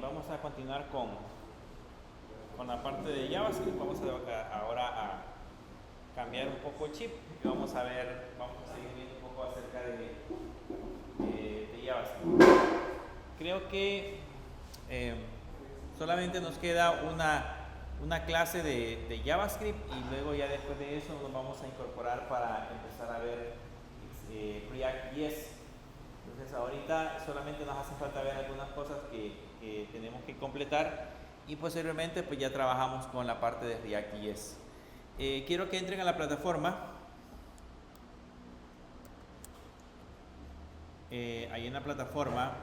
Vamos a continuar con la parte de JavaScript. Vamos ahora a cambiar un poco el chip y vamos a seguir viendo un poco acerca de JavaScript. Creo que solamente nos queda una clase de JavaScript y luego ya después de eso nos vamos a incorporar para empezar a ver React.js. Entonces ahorita solamente nos hace falta ver algunas cosas que tenemos que completar y posteriormente pues ya trabajamos con la parte de React.js. Quiero que entren a la plataforma. Ahí en la plataforma,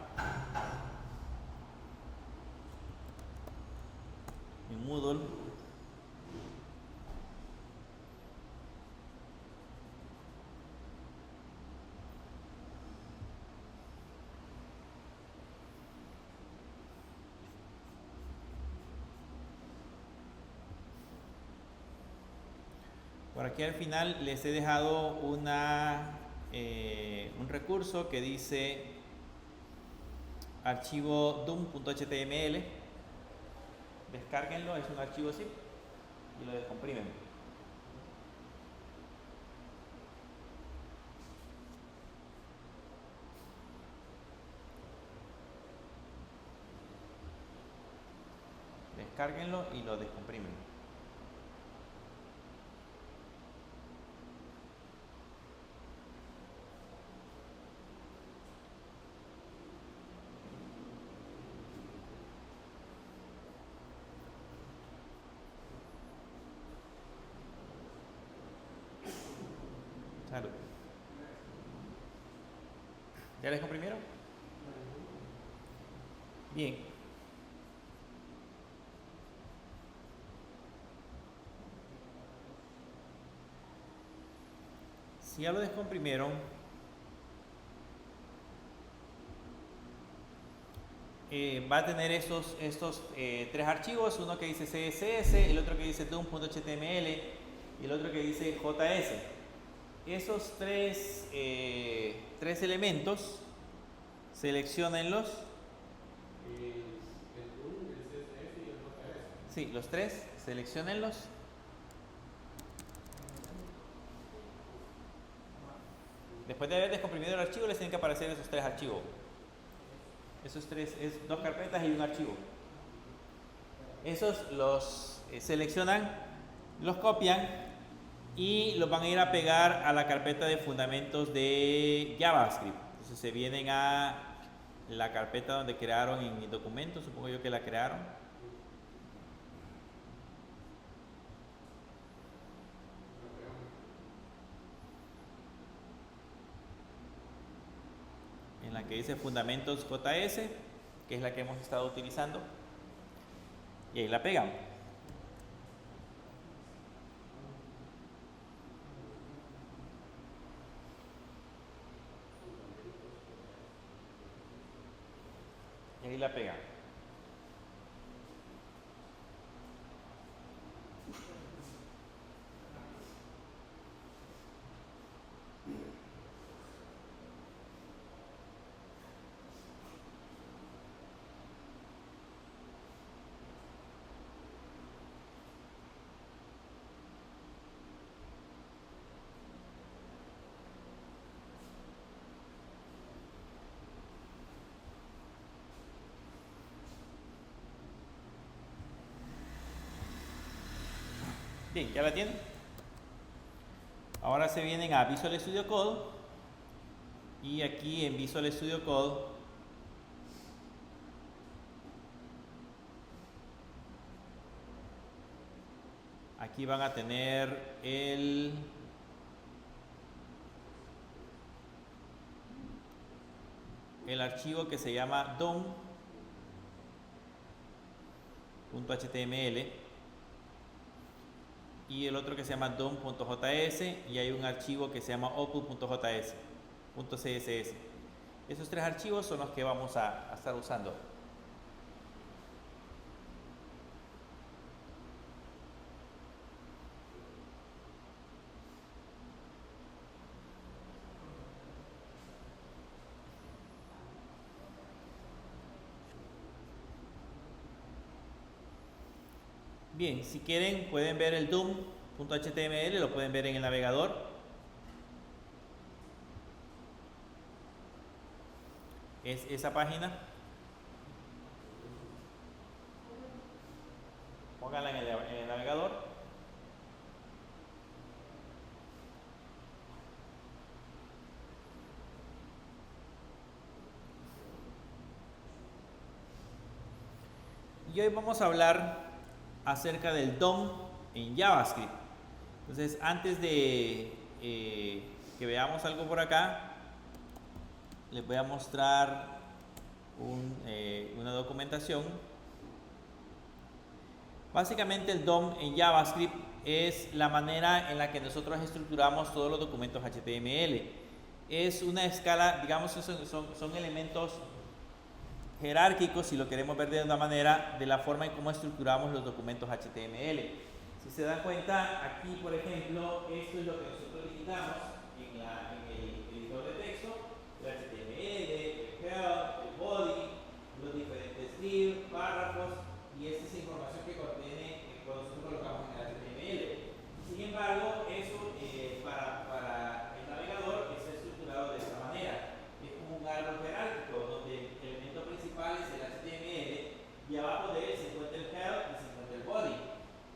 en Moodle, por aquí al final les he dejado un recurso que dice archivo dom.html. Descárguenlo, es un archivo zip y lo descomprimen. Descárguenlo y lo descomprimen. Salud. ¿Ya les comprimieron? Bien. Si ya lo descomprimieron, va a tener estos tres archivos, uno que dice CSS, el otro que dice dom.html y el otro que dice JS. Esos tres elementos, selecciónenlos. El DOM, el CSS y el JS. Sí, los tres, selecciónenlos. Después de haber descomprimido el archivo, les tienen que aparecer esos tres archivos. Esos tres es dos carpetas y un archivo. Esos los seleccionan, los copian y los van a ir a pegar a la carpeta de fundamentos de JavaScript. Entonces se vienen a la carpeta donde crearon en mi documento, supongo yo que la crearon. En la que dice fundamentos JS, que es la que hemos estado utilizando, y ahí la pegan. Y ahí la pegan. Bien, ya la tienen. Ahora se vienen a Visual Studio Code y aquí en Visual Studio Code aquí van a tener el archivo que se llama dom.html y el otro que se llama dom.js y hay un archivo que se llama output.js, .css. Esos tres archivos son los que vamos a estar usando. Bien, si quieren pueden ver el DOM.html, lo pueden ver en el navegador. Es esa página. Pónganla en el navegador. Y hoy vamos a hablar acerca del DOM en JavaScript. Entonces, antes de que veamos algo por acá, les voy a mostrar una documentación. Básicamente el DOM en JavaScript es la manera en la que nosotros estructuramos todos los documentos HTML. Es una escala, digamos, son elementos jerárquicos, si lo queremos ver de una manera, de la forma en cómo estructuramos los documentos HTML. Si se dan cuenta, aquí por ejemplo, esto es lo que nosotros digitamos en el editor de texto: el HTML, el head, el body, los diferentes div, párrafos, y esta es información que contiene cuando nosotros colocamos en el HTML. Sin embargo, eso para el navegador está estructurado de esta manera. Es como un árbol jerárquico donde el elemento principal es el HTML y abajo de él se encuentra el head y se encuentra el body.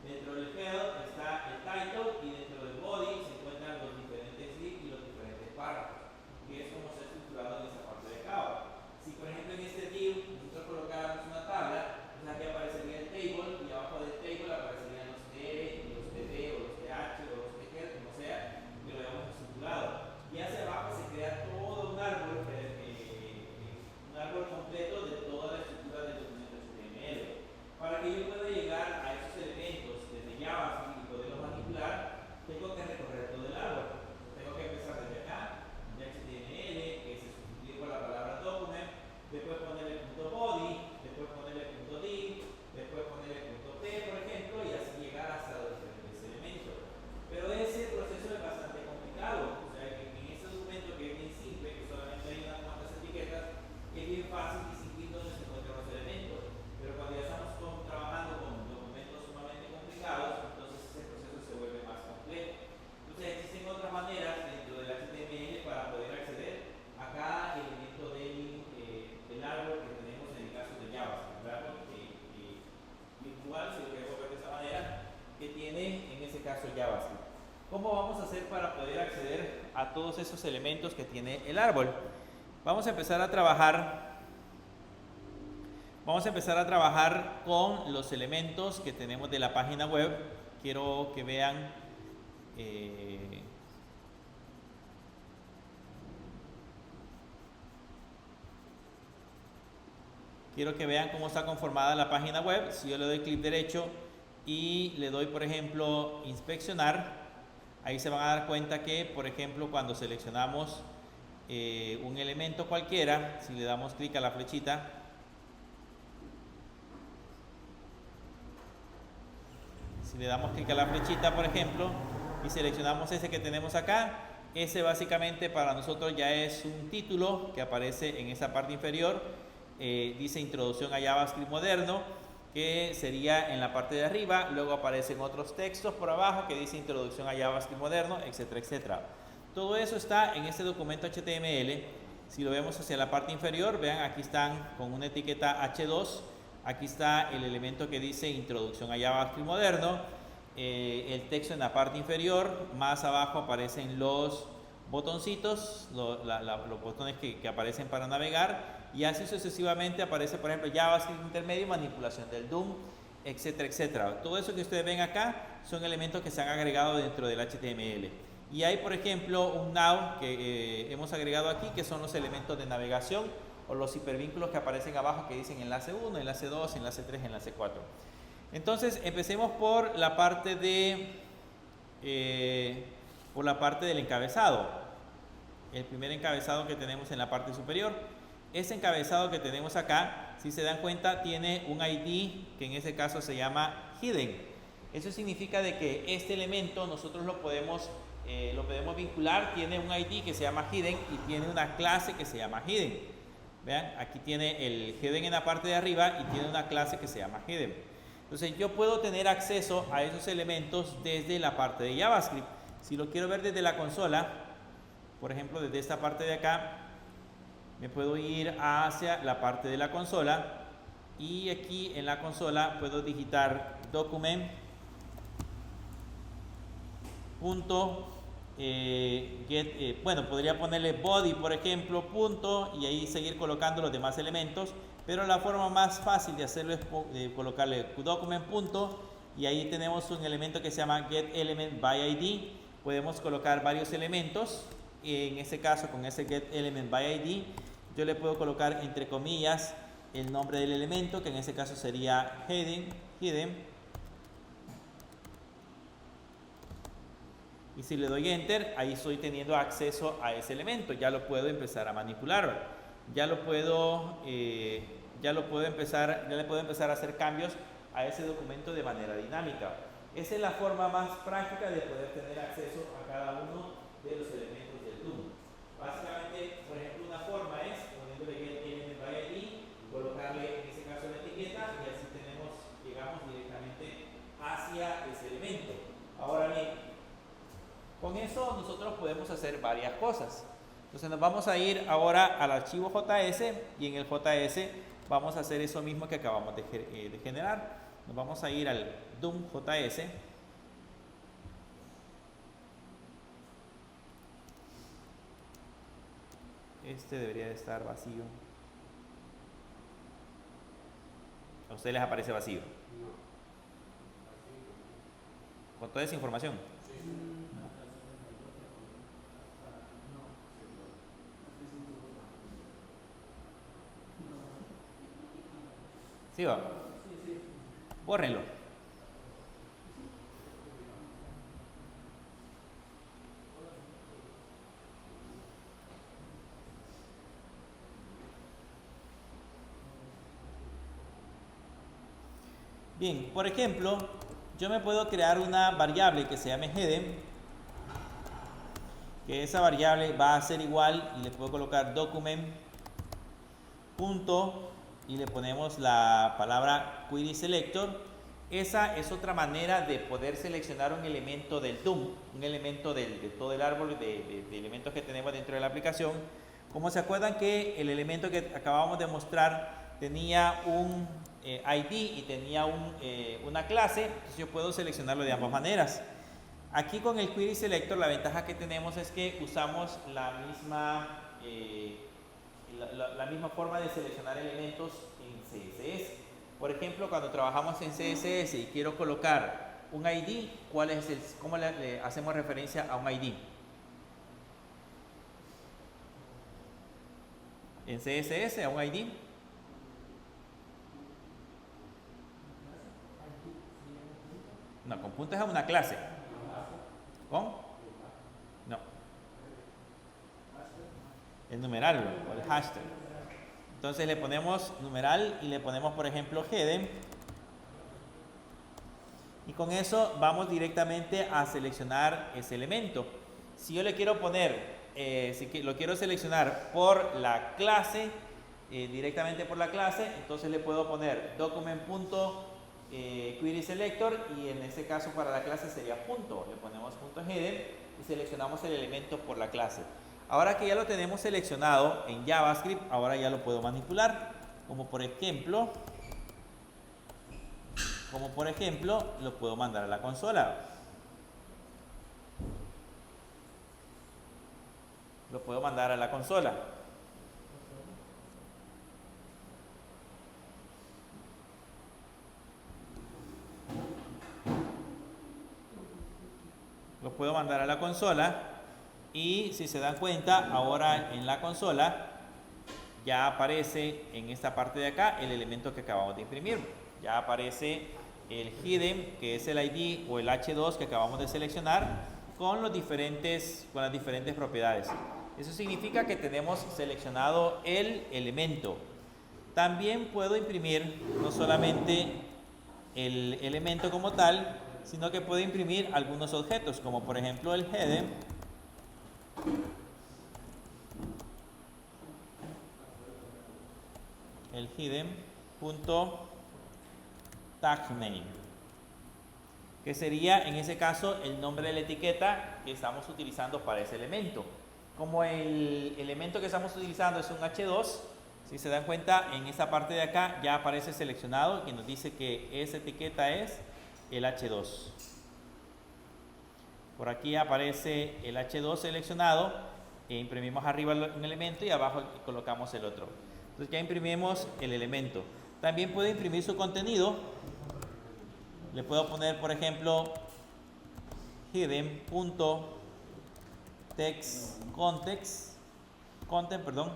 Dentro del head está el title y dentro del body se encuentran los diferentes div y los diferentes párrafos, que es como se ha estructurado en esa parte de Java. Si por ejemplo en este div nosotros colocáramos una tabla, pues aquí aparecería el table y abajo del table aparecerían los TR, los TD o los TH o los TG, como sea, que lo hayamos estructurado. Y hacia abajo se crea todo un árbol completo de toda la estructura del documento HTML. Para que yo pueda llegar a esos elementos desde JavaScript y poderlos manipular, tengo que recorrer todo el árbol. Tengo que empezar desde acá, de HTML, que se sustituye por la palabra document, después ponerle punto body, después ponerle punto div, después ponerle punto p, por ejemplo, y así llegar hasta los diferentes elementos. Pero ese proceso es bastante complicado. O sea, que en este documento, que es bien simple, que solamente hay unas cuantas etiquetas, es bien fácil distinguir dónde se encuentran los elementos. Pero cuando ya estamos trabajando con documentos sumamente complicados, entonces ese proceso se vuelve más complejo. Entonces existen otras maneras dentro del HTML para poder acceder a cada elemento del árbol que tenemos en el caso de JavaScript, el árbol virtual, si lo queremos ver de esa manera, que tiene en ese caso JavaScript. ¿Cómo vamos a hacer para poder acceder a todos esos elementos que tiene el árbol? Vamos a empezar a trabajar con los elementos que tenemos de la página web. Quiero que vean cómo está conformada la página web. Si yo le doy clic derecho y le doy, por ejemplo, inspeccionar, ahí se van a dar cuenta que, por ejemplo, cuando seleccionamos un elemento cualquiera, si le damos clic a la flechita, por ejemplo, y seleccionamos ese que tenemos acá, ese básicamente para nosotros ya es un título que aparece en esa parte inferior. Dice Introducción a JavaScript Moderno, que sería en la parte de arriba. Luego aparecen otros textos por abajo que dice Introducción a JavaScript Moderno, etcétera, etcétera. Todo eso está en este documento HTML. Si lo vemos hacia la parte inferior, vean, aquí están con una etiqueta H2. Aquí está el elemento que dice Introducción a JavaScript Moderno. El texto en la parte inferior. Más abajo aparecen los botoncitos, los botones que aparecen para navegar. Y así sucesivamente aparece, por ejemplo, JavaScript intermedio, manipulación del DOM, etcétera, etcétera. Todo eso que ustedes ven acá son elementos que se han agregado dentro del HTML. Y hay, por ejemplo, un now que hemos agregado aquí, que son los elementos de navegación o los hipervínculos que aparecen abajo que dicen enlace 1, enlace 2, enlace 3, enlace 4. Entonces, empecemos por la parte del encabezado. El primer encabezado que tenemos en la parte superior. Ese encabezado que tenemos acá, si se dan cuenta, tiene un ID que en ese caso se llama hidden. Eso significa de que este elemento nosotros lo podemos vincular. Tiene un ID que se llama hidden y tiene una clase que se llama hidden. Vean, aquí tiene el hidden en la parte de arriba y tiene una clase que se llama hidden. Entonces yo puedo tener acceso a esos elementos desde la parte de JavaScript. Si lo quiero ver desde la consola, por ejemplo desde esta parte de acá, me puedo ir hacia la parte de la consola y aquí en la consola puedo digitar document punto get, bueno, podría ponerle body por ejemplo, punto, y ahí seguir colocando los demás elementos, pero la forma más fácil de hacerlo es colocarle document punto, y ahí tenemos un elemento que se llama get element by id. Podemos colocar varios elementos. En este caso, con ese get element by id, yo le puedo colocar entre comillas el nombre del elemento, que en este caso sería hidden. Y si le doy enter, ahí estoy teniendo acceso a ese elemento. Ya lo puedo empezar a manipular. Ya le puedo empezar a hacer cambios a ese documento de manera dinámica. Esa es la forma más práctica de poder tener acceso a cada uno de los elementos del DOM. Básicamente, por ejemplo, una forma es poniéndole get element by id, colocarle en ese caso la etiqueta y así llegamos directamente hacia ese elemento. Ahora bien, con eso nosotros podemos hacer varias cosas. Entonces nos vamos a ir ahora al archivo JS y en el JS vamos a hacer eso mismo que acabamos de generar. Nos vamos a ir al DOM JS. Este debería de estar vacío. ¿A ustedes les aparece vacío? ¿Con toda esa información? ¿Sí va? Bórrenlo. Bien, por ejemplo, yo me puedo crear una variable que se llame hidden, que esa variable va a ser igual y le puedo colocar document punto y le ponemos la palabra query selector. Esa es otra manera de poder seleccionar un elemento del DOM, un elemento de todo el árbol de elementos que tenemos dentro de la aplicación. Como se acuerdan que el elemento que acabamos de mostrar tenía un ID y tenía una clase, entonces yo puedo seleccionarlo de ambas maneras. Aquí con el query selector la ventaja que tenemos es que usamos la misma forma de seleccionar elementos en CSS. Por ejemplo, cuando trabajamos en CSS y quiero colocar un ID, ¿cómo le hacemos referencia a un ID? En CSS, a un ID. No, con punto es a una clase. ¿Con? No. El numeral o el hashtag. Entonces le ponemos numeral y le ponemos, por ejemplo, hidden. Y con eso vamos directamente a seleccionar ese elemento. Si yo le quiero poner, lo quiero seleccionar por la clase, directamente por la clase, entonces le puedo poner document.query selector y en este caso para la clase sería punto. Le ponemos punto hidden y seleccionamos el elemento por la clase. Ahora que ya lo tenemos seleccionado en JavaScript, ahora ya lo puedo manipular. Como por ejemplo, lo puedo mandar a la consola. Lo puedo mandar a la consola. Lo puedo mandar a la consola. Y si se dan cuenta, ahora en la consola ya aparece en esta parte de acá el elemento que acabamos de imprimir. Ya aparece el hidden, que es el ID o el H2 que acabamos de seleccionar con las diferentes propiedades. Eso significa que tenemos seleccionado el elemento. También puedo imprimir no solamente el elemento como tal, sino que puedo imprimir algunos objetos, como por ejemplo el hidden. El hidden punto tag name, que sería en ese caso el nombre de la etiqueta que estamos utilizando para ese elemento. Como el elemento que estamos utilizando es un H2, si se dan cuenta, en esta parte de acá ya aparece seleccionado y nos dice que esa etiqueta es el H2. Por aquí aparece el H2 seleccionado, e imprimimos arriba un elemento y abajo colocamos el otro. Entonces ya imprimimos el elemento. También puede imprimir su contenido. Le puedo poner, por ejemplo, hidden.textContent, perdón.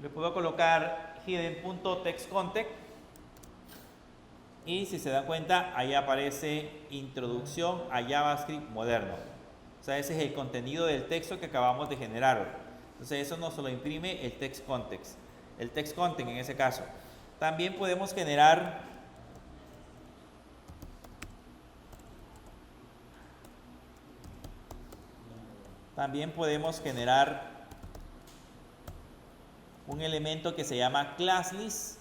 Le puedo colocar hidden.textContent y si se dan cuenta, ahí aparece introducción a JavaScript moderno. O sea, ese es el contenido del texto que acabamos de generar. Entonces eso nos lo imprime el text content en ese caso. También podemos generar un elemento que se llama ClassList,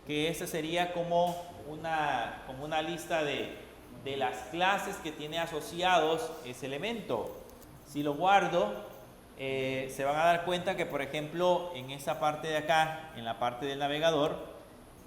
que ese sería como una lista de las clases que tiene asociados ese elemento. Si lo guardo, se van a dar cuenta que, por ejemplo, en esa parte de acá, en la parte del navegador,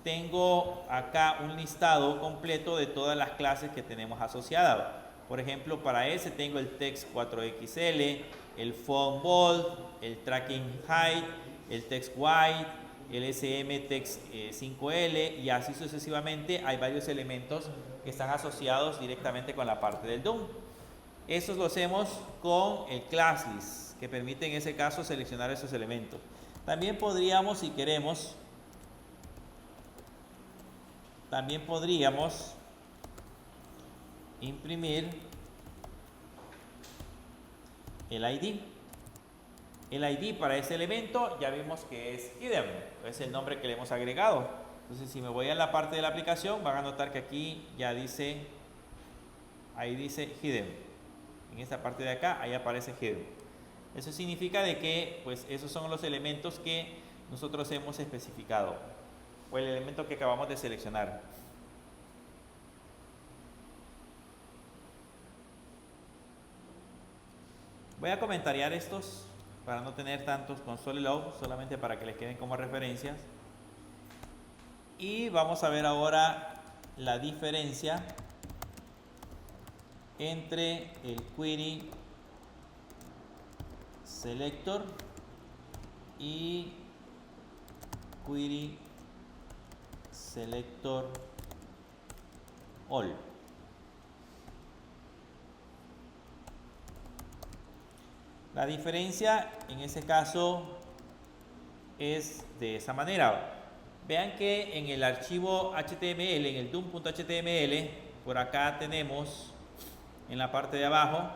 tengo acá un listado completo de todas las clases que tenemos asociadas. Por ejemplo, para ese tengo el text 4XL, el font bold, el tracking height, el text white, el SM text 5L y así sucesivamente. Hay varios elementos que están asociados directamente con la parte del DOM. Estos lo hacemos con el ClassList, que permite en ese caso seleccionar esos elementos. También podríamos, si queremos, imprimir el ID. El ID para ese elemento ya vimos que es hidden, es el nombre que le hemos agregado. Entonces, si me voy a la parte de la aplicación, van a notar que aquí ya dice, ahí dice hidden. En esta parte de acá, ahí aparece hidden. Eso significa de que, pues, esos son los elementos que nosotros hemos especificado, o el elemento que acabamos de seleccionar. Voy a comentariar estos para no tener tantos con SolidLoad, solamente para que les queden como referencias. Y vamos a ver ahora la diferencia entre el Query Selector y Query Selector All. La diferencia en ese caso es de esa manera. Vean que en el archivo HTML, en el DOM.html, por acá tenemos, en la parte de abajo,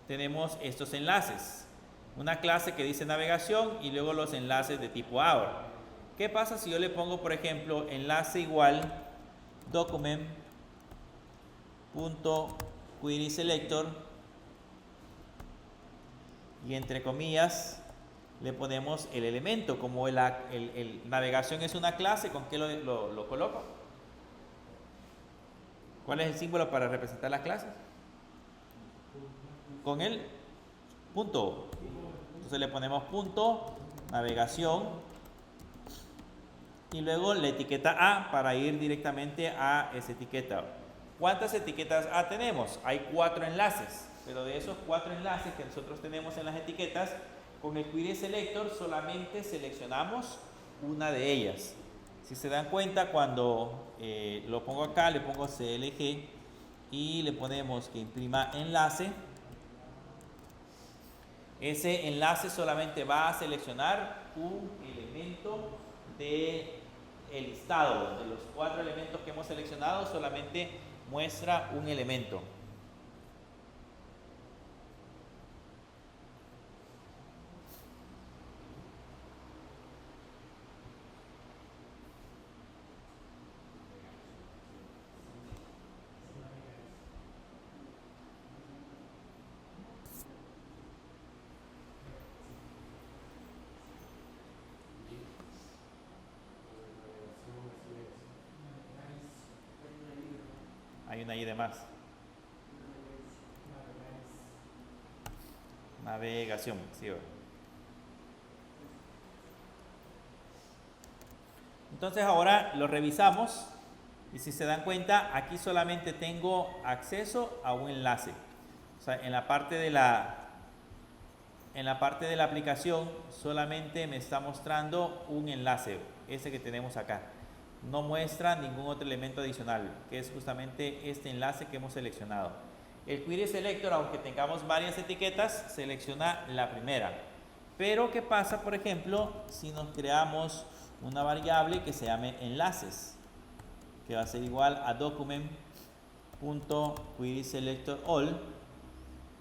tenemos estos enlaces. Una clase que dice navegación y luego los enlaces de tipo hour. ¿Qué pasa si yo le pongo, por ejemplo, enlace igual document.querySelector y entre comillas le ponemos el elemento? Como el navegación es una clase, ¿con qué lo coloco? ¿Cuál es el símbolo para representar las clases? Con el punto. Entonces le ponemos punto, navegación y luego la etiqueta A para ir directamente a esa etiqueta. ¿Cuántas etiquetas A tenemos? Hay 4 enlaces, pero de esos 4 enlaces que nosotros tenemos en las etiquetas, con el Query Selector solamente seleccionamos una de ellas. Si se dan cuenta, cuando lo pongo acá, le pongo CLG y le ponemos que imprima enlace, ese enlace solamente va a seleccionar un elemento del listado. De los 4 elementos que hemos seleccionado, solamente muestra un elemento. Hay una I de más. Navegación, sí. Entonces ahora lo revisamos y si se dan cuenta, aquí solamente tengo acceso a un enlace. O sea, en la parte de la aplicación solamente me está mostrando un enlace, ese que tenemos acá. No muestra ningún otro elemento adicional, que es justamente este enlace que hemos seleccionado. El Query Selector, aunque tengamos varias etiquetas, selecciona la primera. Pero ¿qué pasa, por ejemplo, si nos creamos una variable que se llame enlaces? Que va a ser igual a document.querySelectorAll,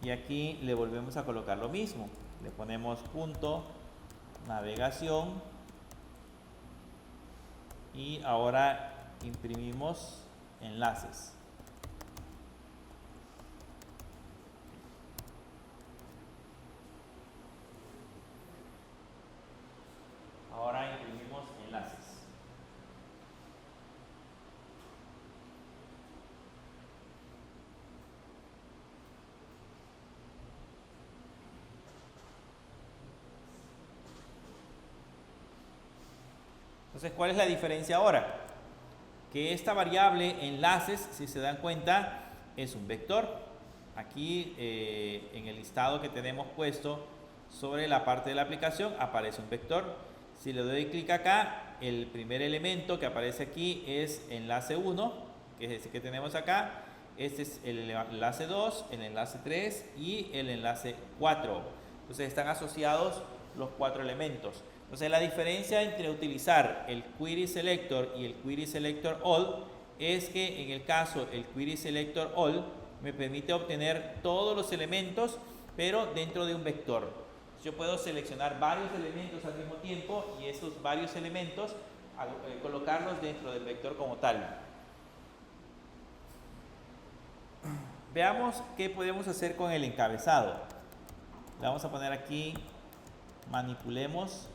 y aquí le volvemos a colocar lo mismo. Le ponemos punto navegación y ahora imprimimos enlaces. Ahora imprimimos enlaces. Entonces, ¿cuál es la diferencia ahora? Que esta variable enlaces, si se dan cuenta, es un vector. Aquí en el listado que tenemos puesto sobre la parte de la aplicación aparece un vector. Si le doy clic acá, el primer elemento que aparece aquí es enlace 1, que es ese que tenemos acá. Este es el enlace 2, el enlace 3 y el enlace 4. Entonces están asociados los 4 elementos. Entonces la diferencia entre utilizar el Query Selector y el Query Selector All es que en el caso el Query Selector All me permite obtener todos los elementos, pero dentro de un vector. Yo puedo seleccionar varios elementos al mismo tiempo y esos varios elementos colocarlos dentro del vector como tal. Veamos qué podemos hacer con el encabezado. Le vamos a poner aquí, manipulemos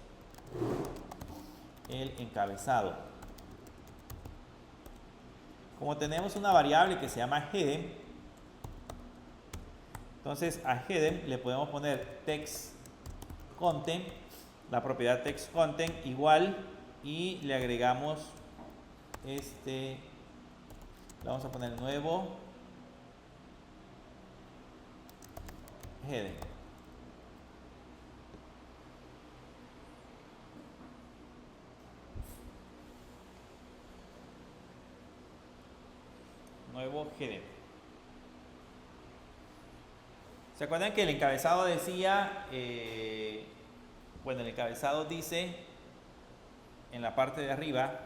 el encabezado. Como tenemos una variable que se llama heading, entonces a heading le podemos poner text content, la propiedad text content igual, y le agregamos le vamos a poner nuevo heading. Nuevo header. ¿Se acuerdan que el encabezado decía, bueno, el encabezado dice, en la parte de arriba,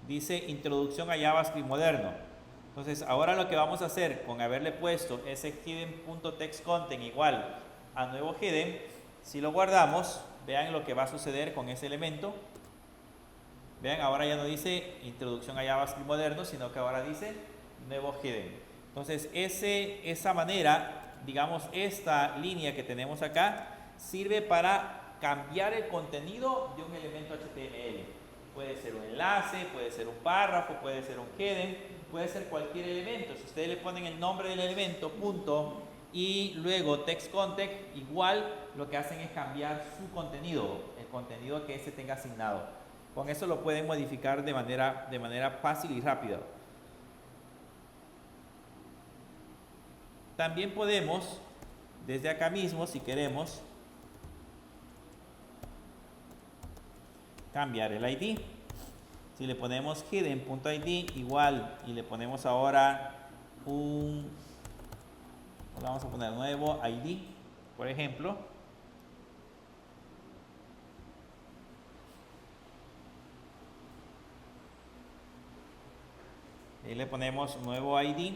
dice introducción a JavaScript moderno. Entonces, ahora lo que vamos a hacer con haberle puesto ese hidden.textContent igual a nuevo hidden, si lo guardamos, vean lo que va a suceder con ese elemento. Vean, ahora ya no dice introducción a JavaScript moderno, sino que ahora dice nuevo hidden. Entonces, esa manera, digamos, esta línea que tenemos acá, sirve para cambiar el contenido de un elemento HTML. Puede ser un enlace, puede ser un párrafo, puede ser un hidden, puede ser cualquier elemento. Si ustedes le ponen el nombre del elemento, punto, y luego text content, igual lo que hacen es cambiar su contenido, el contenido que ese tenga asignado. Con eso lo pueden modificar de manera fácil y rápida. También podemos, desde acá mismo, si queremos, cambiar el ID. Si le ponemos hidden.id igual y le ponemos ahora le vamos a poner nuevo ID, por ejemplo. Y le ponemos nuevo ID.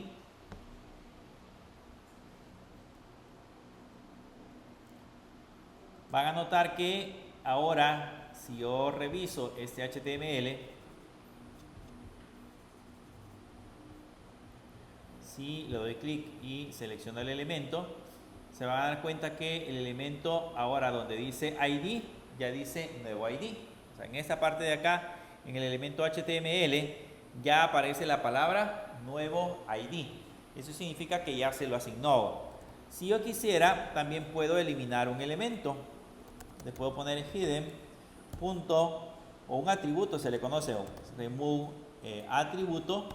Van a notar que ahora, si yo reviso este HTML, si le doy clic y selecciono el elemento, se van a dar cuenta que el elemento ahora donde dice ID, ya dice nuevo ID. O sea, en esta parte de acá, en el elemento HTML, ya aparece la palabra nuevo ID. Eso significa que ya se lo asignó. Si yo quisiera, también puedo eliminar un elemento. Le puedo poner hidden punto o un atributo, se le conoce, remove atributo,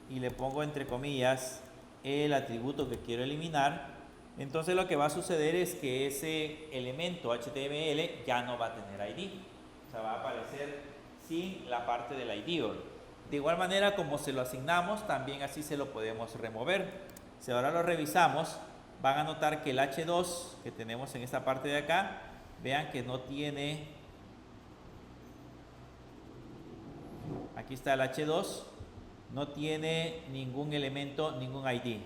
y le pongo entre comillas el atributo que quiero eliminar. Entonces lo que va a suceder es que ese elemento HTML ya no va a tener ID. O sea, va a aparecer sin la parte del ID. De igual manera, como se lo asignamos, también así se lo podemos remover. Si ahora lo revisamos, van a notar que el H2 que tenemos en esta parte de acá, vean que no tiene, aquí está el H2, no tiene ningún elemento, ningún ID.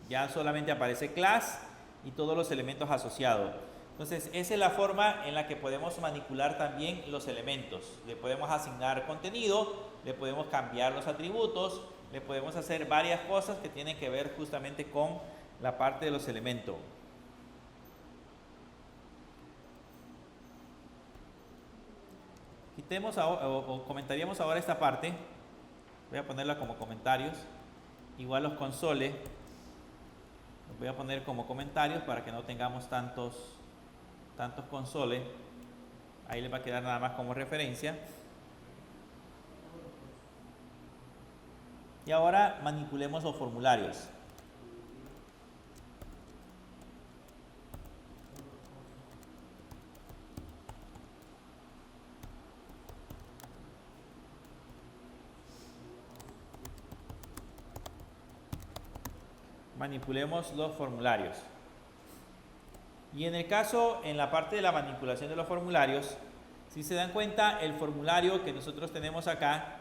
Ya solamente aparece class y todos los elementos asociados. Entonces, esa es la forma en la que podemos manipular también los elementos. Le podemos asignar contenido, le podemos cambiar los atributos, le podemos hacer varias cosas que tienen que ver justamente con la parte de los elementos. Quitemos o comentaríamos ahora esta parte. Voy a ponerla como comentarios. Igual los consoles los voy a poner como comentarios para que no tengamos tantos consoles. Ahí les va a quedar nada más como referencia. Y ahora manipulemos los formularios. Manipulemos los formularios. Y en el caso, en la parte de la manipulación de los formularios, si se dan cuenta, el formulario que nosotros tenemos acá,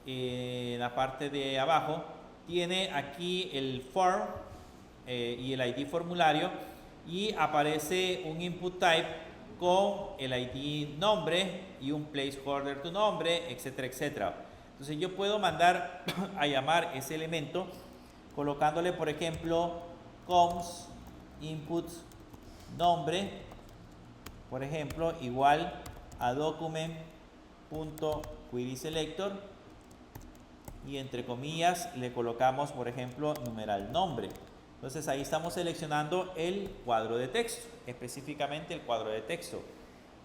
en la parte de abajo, tiene aquí el form y el ID formulario, y aparece un input type con el ID nombre y un placeholder tu nombre, etcétera, etcétera. Entonces yo puedo mandar a llamar ese elemento colocándole, por ejemplo, coms input nombre, por ejemplo, igual a document.querySelector, y entre comillas le colocamos, por ejemplo, numeral nombre. Entonces ahí estamos seleccionando el cuadro de texto, específicamente el cuadro de texto.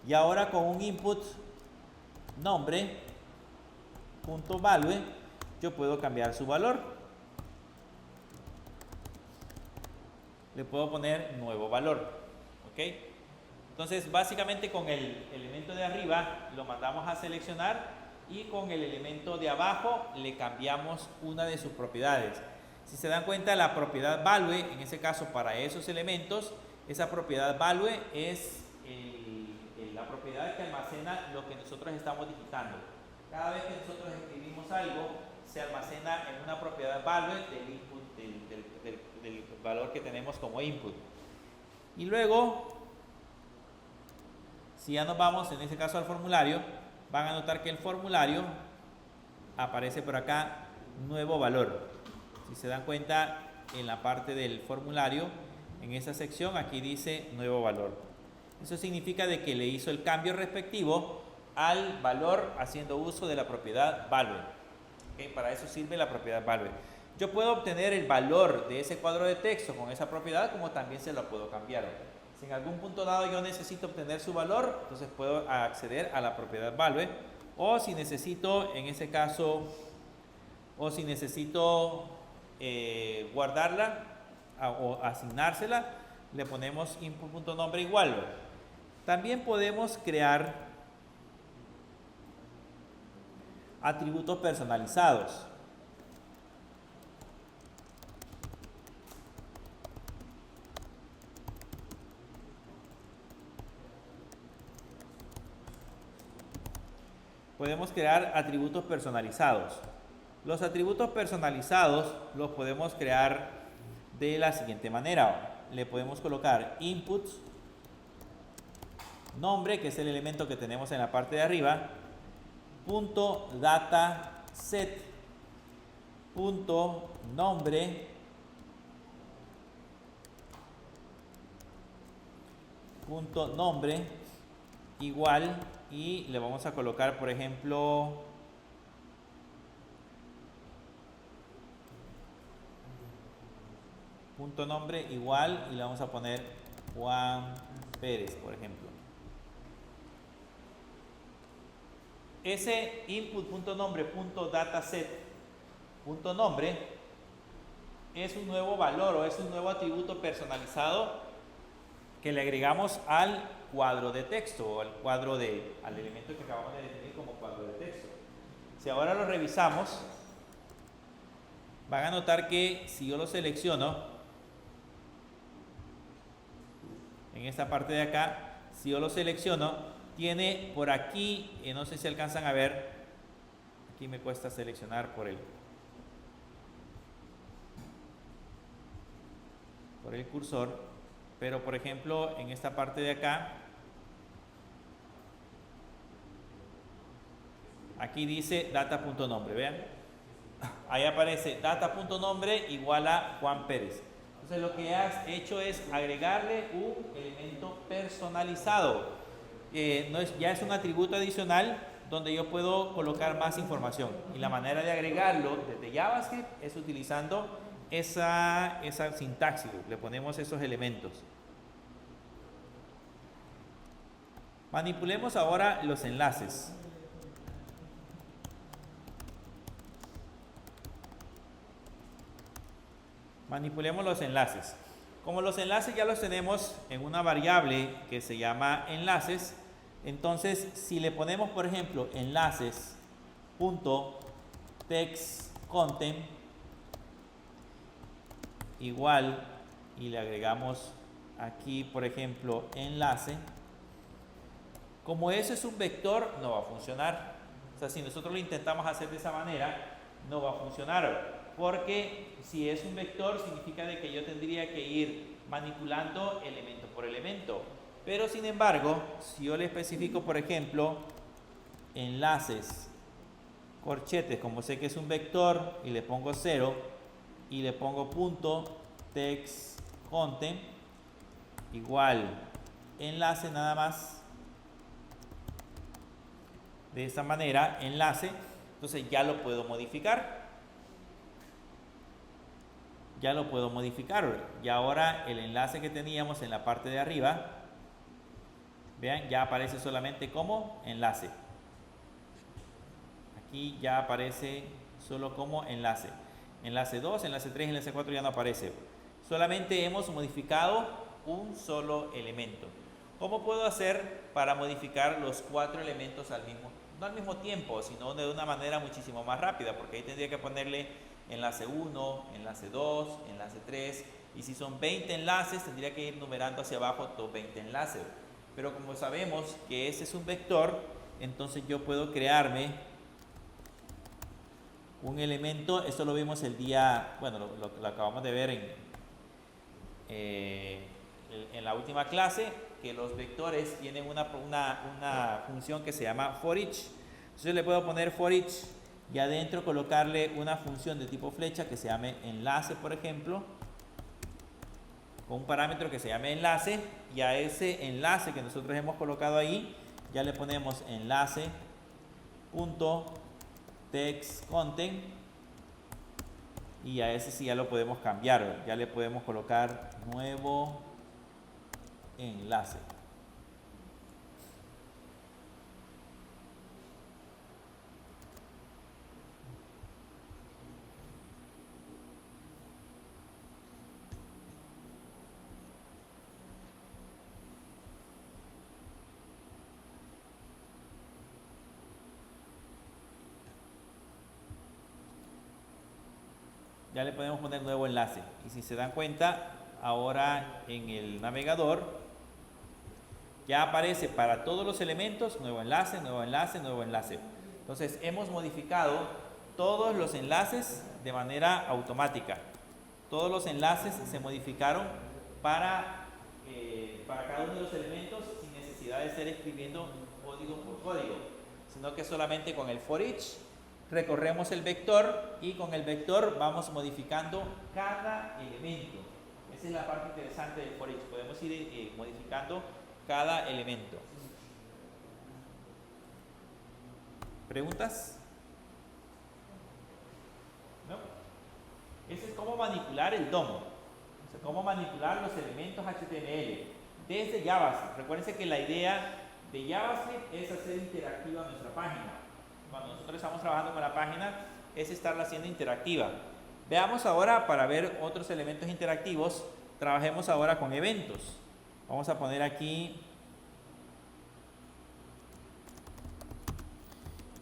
Y ahora con un input nombre.value yo puedo cambiar su valor. Le puedo poner nuevo valor, ¿ok? Entonces básicamente con el elemento de arriba lo mandamos a seleccionar, y con el elemento de abajo le cambiamos una de sus propiedades. Si se dan cuenta, la propiedad value, en ese caso para esos elementos, esa propiedad value es la propiedad que almacena lo que nosotros estamos digitando. Cada vez que nosotros escribimos algo, se almacena en una propiedad value del input, del valor que tenemos como input. Y luego, si ya nos vamos en este caso al formulario, van a notar que el formulario aparece por acá nuevo valor. Si se dan cuenta, en la parte del formulario, en esa sección, aquí dice nuevo valor. Eso significa de que le hizo el cambio respectivo al valor haciendo uso de la propiedad value. ¿Okay? Para eso sirve la propiedad value. Yo puedo obtener el valor de ese cuadro de texto con esa propiedad, como también se lo puedo cambiar. Si en algún punto dado yo necesito obtener su valor, entonces puedo acceder a la propiedad value. O si necesito, en ese caso, o si necesito guardarla o asignársela, le ponemos input.nombre igual. También podemos crear atributos personalizados. Podemos crear atributos personalizados. Los atributos personalizados los podemos crear de la siguiente manera. Le podemos colocar input nombre, que es el elemento que tenemos en la parte de arriba, punto dataset punto nombre igual, y le vamos a colocar, por ejemplo, punto nombre igual y le vamos a poner Juan Pérez, por ejemplo. Ese input.nombre.dataset.nombre es un nuevo valor o es un nuevo atributo personalizado que le agregamos al cuadro de texto o al elemento que acabamos de definir como cuadro de texto. Si ahora lo revisamos, van a notar que si yo lo selecciono en esta parte de acá, si yo lo selecciono, tiene por aquí, no sé si alcanzan a ver, aquí me cuesta seleccionar por el cursor, pero por ejemplo en esta parte de acá, aquí dice data.nombre, vean, ahí aparece data.nombre igual a Juan Pérez. Entonces lo que has hecho es agregarle un elemento personalizado. Ya es un atributo adicional donde yo puedo colocar más información, y la manera de agregarlo desde JavaScript es utilizando esa sintaxis, le ponemos esos elementos. Manipulemos ahora los enlaces. Manipulemos los enlaces. Como los enlaces ya los tenemos en una variable que se llama enlaces, entonces si le ponemos, por ejemplo, enlaces.textContent igual y le agregamos aquí, por ejemplo, enlace, como eso es un vector, no va a funcionar. O sea, si nosotros lo intentamos hacer de esa manera, no va a funcionar, porque si es un vector significa de que yo tendría que ir manipulando elemento por elemento. Pero sin embargo, si yo le especifico, por ejemplo, enlaces, corchetes, como sé que es un vector, y le pongo 0, y le pongo punto text content, igual, enlace nada más, de esta manera, enlace, entonces ya lo puedo modificar. Ya lo puedo modificar. Y ahora el enlace que teníamos en la parte de arriba, vean, ya aparece solamente como enlace. Aquí ya aparece solo como enlace. Enlace 2, enlace 3, enlace 4 ya no aparece. Solamente hemos modificado un solo elemento. ¿Cómo puedo hacer para modificar los 4 elementos no al mismo tiempo, sino de una manera muchísimo más rápida? Porque ahí tendría que ponerle enlace 1, enlace 2, enlace 3, y si son 20 enlaces tendría que ir numerando hacia abajo todos 20 enlaces. Pero como sabemos que ese es un vector, entonces yo puedo crearme un elemento. Esto lo vimos el día, bueno, lo acabamos de ver en la última clase, que los vectores tienen una función que se llama forEach. Entonces le puedo poner forEach y adentro colocarle una función de tipo flecha que se llame enlace, por ejemplo, con un parámetro que se llame enlace, y a ese enlace que nosotros hemos colocado ahí ya le ponemos enlace.textContent, y a ese sí ya lo podemos cambiar, ya le podemos colocar nuevo enlace. Ya le podemos poner nuevo enlace, y si se dan cuenta, ahora en el navegador ya aparece para todos los elementos nuevo enlace, nuevo enlace, nuevo enlace. Entonces hemos modificado todos los enlaces de manera automática. Todos los enlaces se modificaron para cada uno de los elementos sin necesidad de estar escribiendo código por código, sino que solamente con el forEach recorremos el vector, y con el vector vamos modificando cada elemento. Esa es la parte interesante del forEach, podemos ir modificando cada elemento. ¿Preguntas? ¿No? Ese es cómo manipular el DOM. cómo manipular los elementos HTML desde JavaScript. Recuerden que la idea de JavaScript es hacer interactiva nuestra página. Cuando nosotros estamos trabajando con la página es estarla haciendo interactiva. Veamos ahora, para ver otros elementos interactivos, trabajemos ahora con eventos. Vamos a poner aquí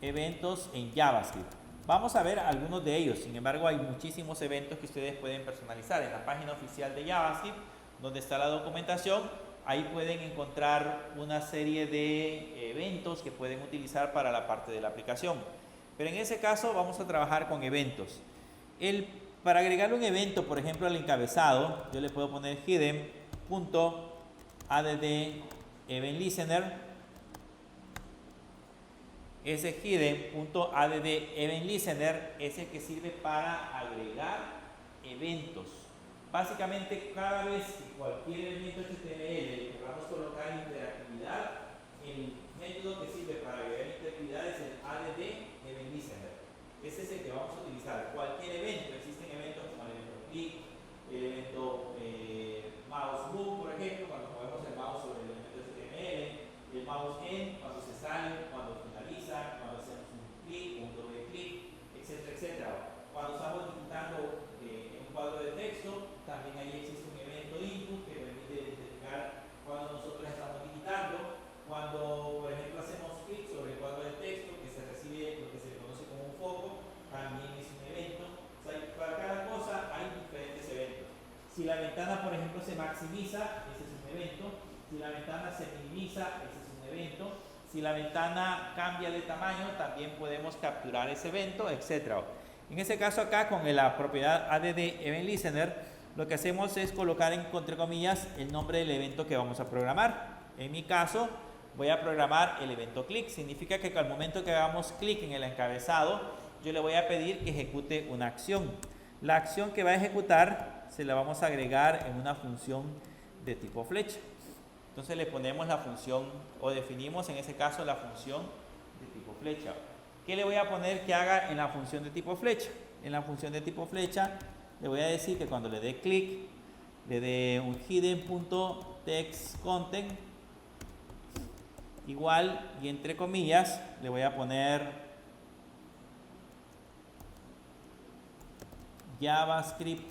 eventos en JavaScript. Vamos a ver algunos de ellos. Sin embargo, hay muchísimos eventos que ustedes pueden personalizar. En la página oficial de JavaScript, donde está la documentación, ahí pueden encontrar una serie de eventos que pueden utilizar para la parte de la aplicación. Pero en ese caso vamos a trabajar con eventos. Para agregarle un evento, por ejemplo, al encabezado, yo le puedo poner hidden.add-event-listener. Ese hidden.add-event-listener es el que sirve para agregar eventos. Básicamente, cada vez que cualquier elemento HTML que vamos a colocar interactividad, el método que sirve para agregar interactividad es el add-event-listener. Ese es el que vamos a utilizar. Cualquier evento, existen eventos como el evento click, el evento mouse move, por ejemplo, cuando movemos el mouse sobre el elemento HTML, el mouse end, cuando se sale, cuando finaliza, cuando hacemos un clic, un doble clic, etcétera, etcétera. Cuando estamos digitando en un cuadro de texto, también ahí existe un evento input que permite identificar cuando nosotros estamos digitando. Cuando, por ejemplo, hacemos clic sobre el cuadro de texto, que se recibe lo que se conoce como un foco, también es un evento. O sea, para cada cosa hay diferentes eventos. Si la ventana, por ejemplo, se maximiza, ese es un evento. Si la ventana se minimiza, ese es un evento. Si la ventana cambia de tamaño, también podemos capturar ese evento, etc. En ese caso acá, con la propiedad add-event-listener, lo que hacemos es colocar entre comillas el nombre del evento que vamos a programar. En mi caso, voy a programar el evento click. Significa que al momento que hagamos clic en el encabezado, yo le voy a pedir que ejecute una acción. La acción que va a ejecutar se la vamos a agregar en una función de tipo flecha. Entonces le ponemos la función, o definimos en ese caso la función de tipo flecha. ¿Qué le voy a poner que haga en la función de tipo flecha? En la función de tipo flecha le voy a decir que cuando le dé clic, le dé un hidden.textContent igual, y entre comillas le voy a poner JavaScript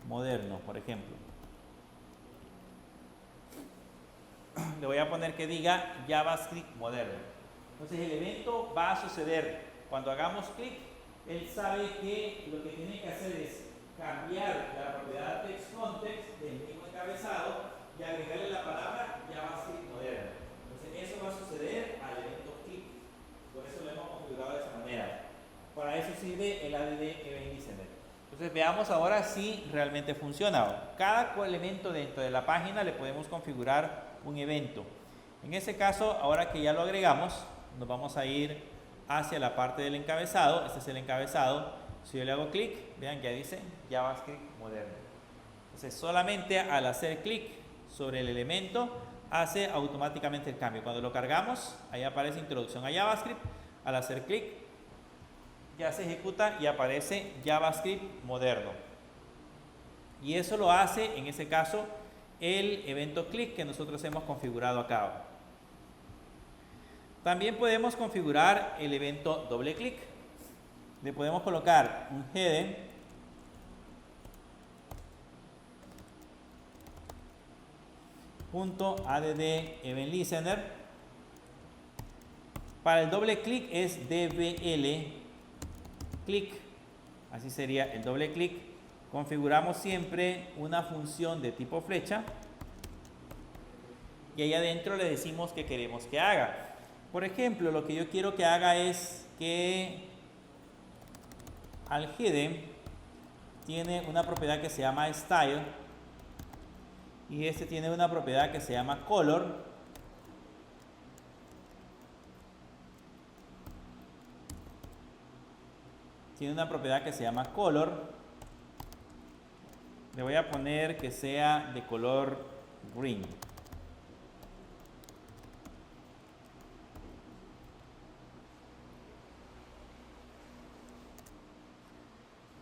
moderno, por ejemplo. Le voy a poner que diga JavaScript moderno. Entonces el evento va a suceder cuando hagamos clic. Él sabe que lo que tiene que hacer es cambiar la propiedad textContext del mismo encabezado y agregarle la palabra JavaScript moderno. Entonces eso va a suceder al evento click. Por eso lo hemos configurado de esa manera. Para eso sirve el add-event-listener. Entonces veamos ahora si realmente funciona. Cada elemento dentro de la página le podemos configurar un evento. En ese caso, ahora que ya lo agregamos, nos vamos a ir hacia la parte del encabezado. Este es el encabezado. Si yo le hago clic, vean que ya dice JavaScript moderno. Entonces solamente al hacer clic sobre el elemento hace automáticamente el cambio. Cuando lo cargamos, ahí aparece introducción a JavaScript. Al hacer clic ya se ejecuta y aparece JavaScript moderno. Y eso lo hace, en ese caso, el evento click que nosotros hemos configurado acá. También podemos configurar el evento doble clic. Le podemos colocar un hidden .add-event-listener. Para el doble clic es dbl click, así sería el doble clic. Configuramos siempre una función de tipo flecha y ahí adentro le decimos que queremos que haga. Por ejemplo, lo que yo quiero que haga es que al hidden tiene una propiedad que se llama style y este tiene una propiedad que se llama color. Tiene una propiedad que se llama color. Le voy a poner que sea de color green.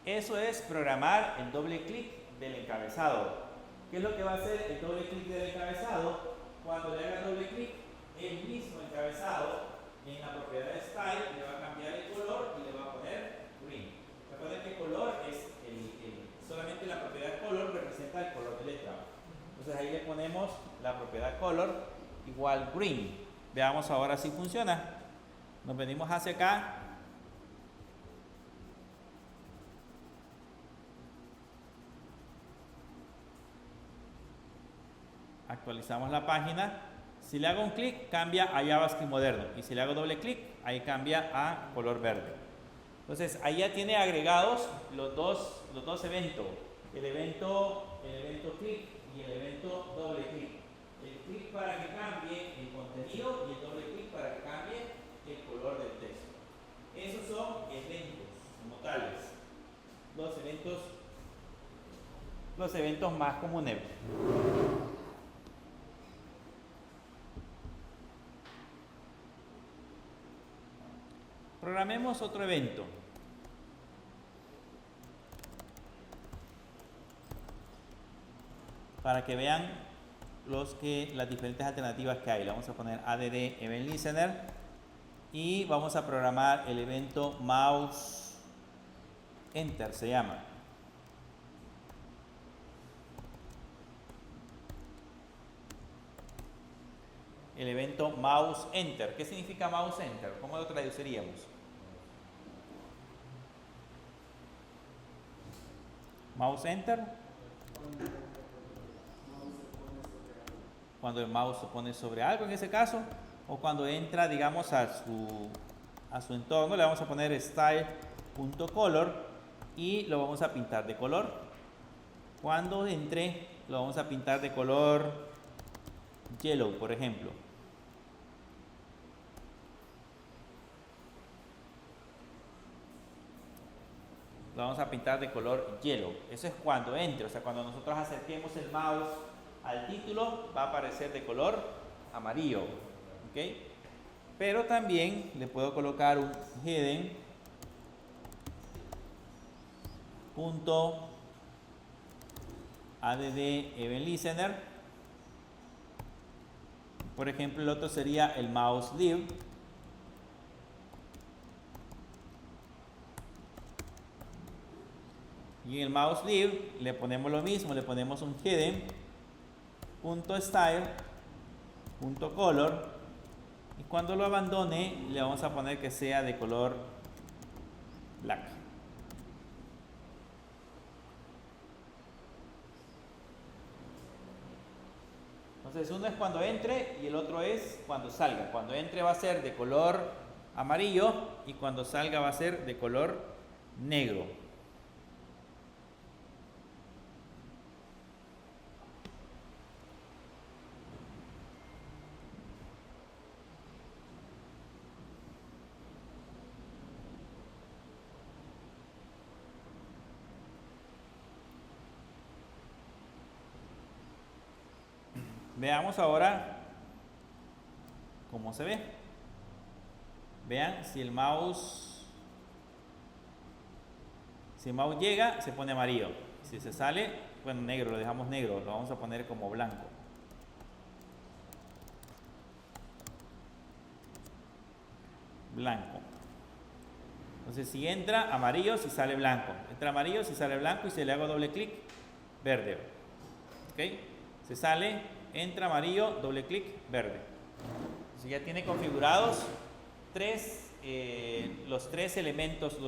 Eso es programar el doble clic del encabezado. ¿Qué es lo que va a hacer el doble clic del encabezado? Cuando le haga doble clic, el mismo encabezado en la propiedad de style le va a cambiar el color y le va a poner green. Recuerden que color es solamente la propiedad color representa el color de letra. Entonces ahí le ponemos la propiedad color igual green. Veamos ahora si funciona. Nos venimos hacia acá. Actualizamos la página. Si le hago un clic, cambia a JavaScript moderno. Y si le hago doble clic, ahí cambia a color verde. Entonces, ahí ya tiene agregados los dos eventos. El evento clic y el evento doble clic. El clic para que cambie el contenido y el doble clic para que cambie el color del texto. Esos son eventos como tales. Los eventos más comunes. Programemos otro evento. Para que vean las diferentes alternativas que hay. Le vamos a poner add event listener y vamos a programar el evento mouse enter, se llama. El evento mouse enter. ¿Qué significa mouse enter? ¿Cómo lo traduciríamos? Mouse enter. Cuando el mouse se pone sobre algo en ese caso, o cuando entra, digamos, a su entorno, le vamos a poner style.color y lo vamos a pintar de color. Cuando entre, lo vamos a pintar de color yellow, por ejemplo. Lo vamos a pintar de color yellow. Eso es cuando entre, o sea, cuando nosotros acerquemos el mouse al título, va a aparecer de color amarillo. ¿Ok? Pero también le puedo colocar un hidden punto add event listener. Por ejemplo, el otro sería el mouse leave. Y en el mouse leave le ponemos lo mismo, le ponemos un hidden.style.color y cuando lo abandone le vamos a poner que sea de color black. Entonces uno es cuando entre y el otro es cuando salga. Cuando entre va a ser de color amarillo y cuando salga va a ser de color negro. Veamos ahora cómo se ve. Vean, si el mouse llega, se pone amarillo. Si se sale, bueno, negro, lo dejamos negro, lo vamos a poner como blanco. Blanco. Entonces, si entra, amarillo, si sale blanco. Entra amarillo, si sale blanco y si le hago doble clic, verde. ¿Ok? Se sale, entra amarillo, doble clic, verde. Entonces ya tiene configurados los tres elementos,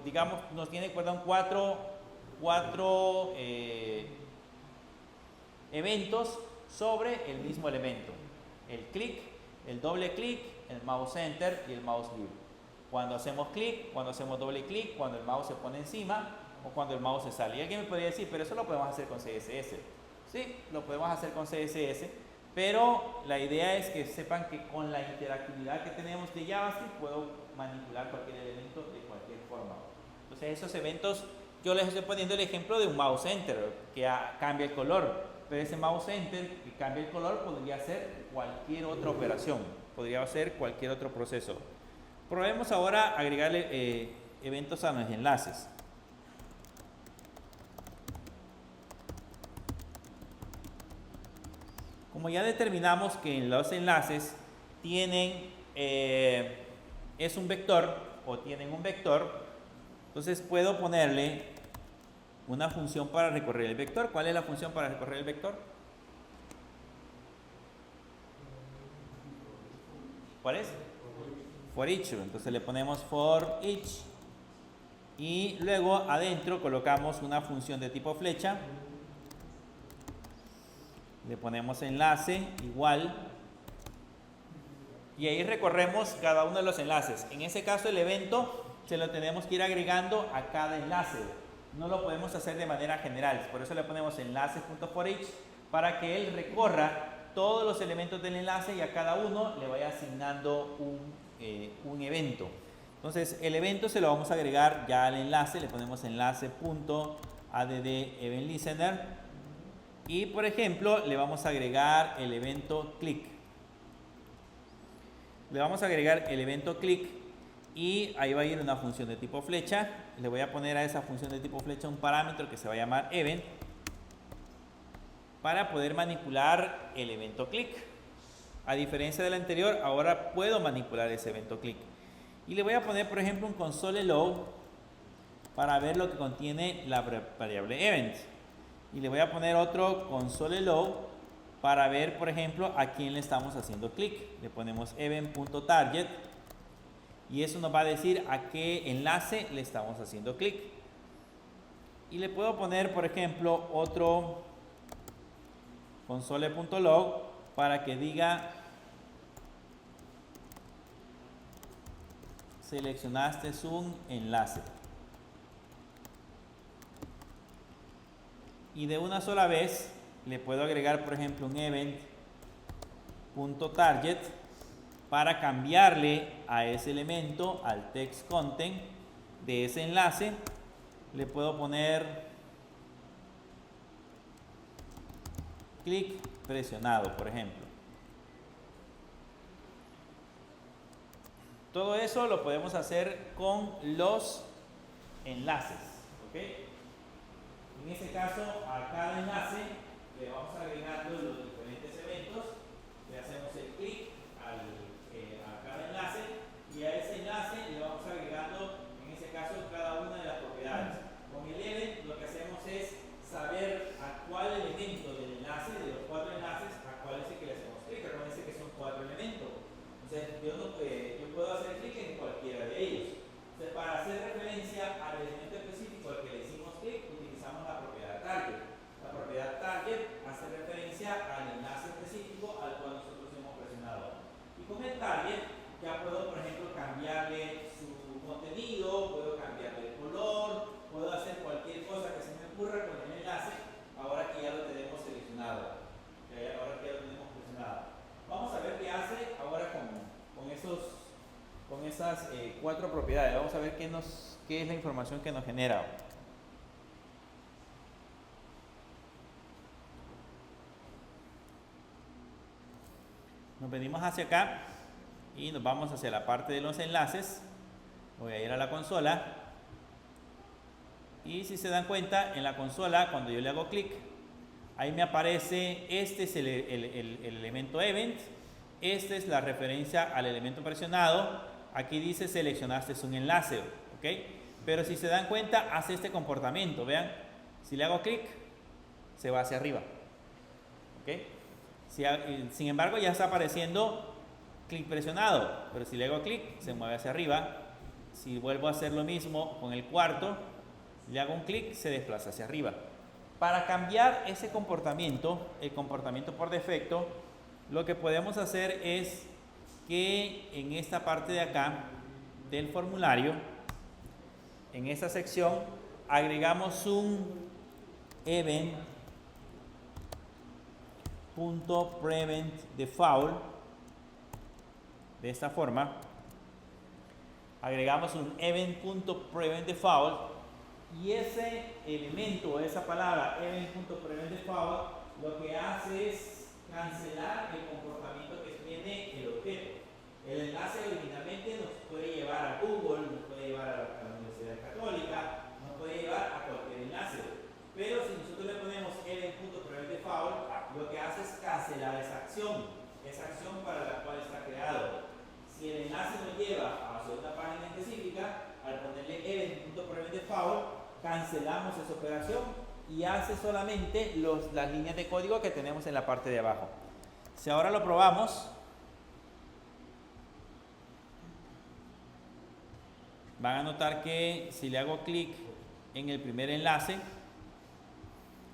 digamos, nos tiene, perdón, cuatro eventos sobre el mismo elemento. El clic, el doble clic, el mouse enter y el mouse view. Cuando hacemos clic, cuando hacemos doble clic, cuando el mouse se pone encima o cuando el mouse se sale. Y alguien me podría decir, pero eso lo podemos hacer con CSS. Sí, lo podemos hacer con CSS, pero la idea es que sepan que con la interactividad que tenemos de JavaScript puedo manipular cualquier elemento de cualquier forma. Entonces esos eventos, yo les estoy poniendo el ejemplo de un mouse enter que cambia el color, pero ese mouse enter que cambia el color podría ser cualquier otra operación, podría ser cualquier otro proceso. Probemos ahora agregarle eventos a los enlaces. Como ya determinamos que los enlaces tienen, es un vector o tienen un vector, entonces puedo ponerle una función para recorrer el vector. ¿Cuál es la función para recorrer el vector? ¿Cuál es? For each. Entonces le ponemos for each y luego adentro colocamos una función de tipo flecha. Le ponemos enlace igual y ahí recorremos cada uno de los enlaces. En ese caso el evento se lo tenemos que ir agregando a cada enlace. No lo podemos hacer de manera general. Por eso le ponemos enlaces.forEach para que él recorra todos los elementos del enlace y a cada uno le vaya asignando un evento. Entonces el evento se lo vamos a agregar ya al enlace. Le ponemos enlace.add_event_listener. Y por ejemplo, le vamos a agregar el evento click. Le vamos a agregar el evento click y ahí va a ir una función de tipo flecha. Le voy a poner a esa función de tipo flecha un parámetro que se va a llamar event para poder manipular el evento click. A diferencia del anterior, ahora puedo manipular ese evento click. Y le voy a poner, por ejemplo, un console.log para ver lo que contiene la variable event. Y le voy a poner otro console.log para ver, por ejemplo, a quién le estamos haciendo clic. Le ponemos event.target y eso nos va a decir a qué enlace le estamos haciendo clic. Y le puedo poner, por ejemplo, otro console.log para que diga seleccionaste un enlace. Y de una sola vez le puedo agregar, por ejemplo, un event.target para cambiarle a ese elemento, al text content de ese enlace. Le puedo poner clic presionado, por ejemplo. Todo eso lo podemos hacer con los enlaces, ¿ok? En este caso, a cada enlace le vamos agregando los diferentes eventos, le hacemos el clic a cada enlace y a ese enlace le vamos agregando, en este caso, cada una de las propiedades. Con el event lo que hacemos es saber a cuál elemento del enlace, de los 4 enlaces, a cuál es el que le hacemos clic. Recuerden que son 4 elementos. Entonces, yo puedo hacer clic en cualquiera de ellos. Entonces, para hacer referencia al elemento específico al que le hicimos clic, utilizamos la propiedad target. La propiedad target hace referencia al enlace específico al cual nosotros hemos presionado. Y con el target ya puedo, por ejemplo, cambiarle su contenido, puedo cambiarle el color, puedo hacer cualquier cosa que se me ocurra con el enlace, ahora que ya lo tenemos seleccionado. Ahora que ya lo tenemos presionado. Vamos a ver qué hace ahora con esas 4 propiedades. Vamos a ver qué es la información que nos genera. Nos venimos hacia acá y nos vamos hacia la parte de los enlaces. Voy a ir a la consola y si se dan cuenta, en la consola cuando yo le hago clic, ahí me aparece, este es el elemento event, esta es la referencia al elemento presionado, aquí dice seleccionaste un enlace, ¿ok? Pero si se dan cuenta, hace este comportamiento, vean, si le hago clic, se va hacia arriba, ¿ok? Sin embargo, ya está apareciendo clic presionado, pero si le hago clic, se mueve hacia arriba. Si vuelvo a hacer lo mismo con el cuarto, le hago un clic, se desplaza hacia arriba. Para cambiar ese comportamiento, el comportamiento por defecto, lo que podemos hacer es que en esta parte de acá del formulario, en esta sección, agregamos un event.preventDefault. De esta forma, agregamos un event.preventDefault y ese elemento, esa palabra event.preventDefault, lo que hace es cancelar el comportamiento que tiene el objeto. El enlace originalmente nos puede llevar a Google, nos puede llevar a la Universidad cancelamos esa operación y hace solamente las líneas de código que tenemos en la parte de abajo. Si ahora lo probamos, van a notar que si le hago clic en el primer enlace,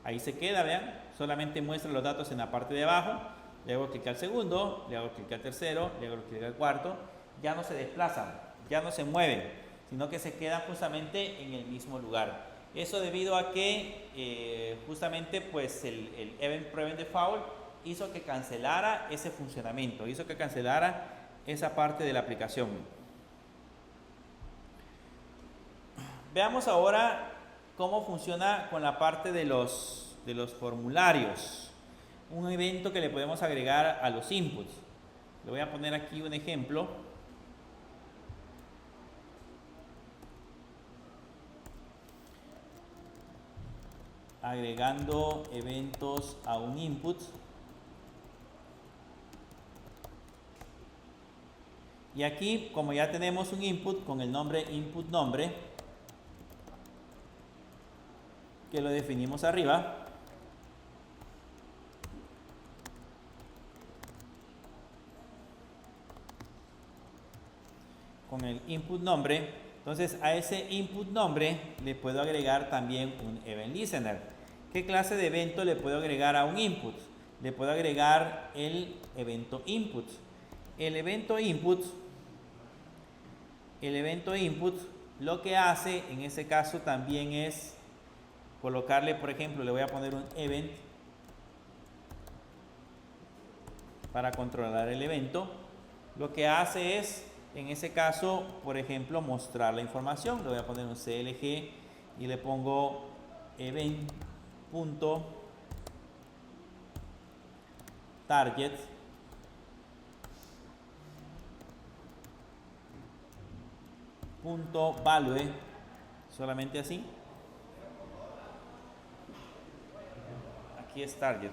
ahí se queda, vean, solamente muestra los datos en la parte de abajo. Le hago clic al segundo, le hago clic al tercero, le hago clic al cuarto, ya no se desplazan, ya no se mueven, sino que se quedan justamente en el mismo lugar. Eso debido a que justamente pues el Event Prevent Default hizo que cancelara ese funcionamiento, hizo que cancelara esa parte de la aplicación. Veamos ahora cómo funciona con la parte de los formularios. Un evento que le podemos agregar a los inputs. Le voy a poner aquí un ejemplo. Agregando eventos a un input. Y aquí, como ya tenemos un input con el nombre input nombre, que lo definimos arriba, con el input nombre, entonces a ese input nombre le puedo agregar también un event listener. ¿Qué clase de evento le puedo agregar a un input? Le puedo agregar el evento input. El evento input lo que hace en ese caso también es colocarle, por ejemplo, le voy a poner un event para controlar el evento. Lo que hace es, en ese caso, por ejemplo, mostrar la información. Le voy a poner un CLG y le pongo event.target .value, solamente así. Aquí es target.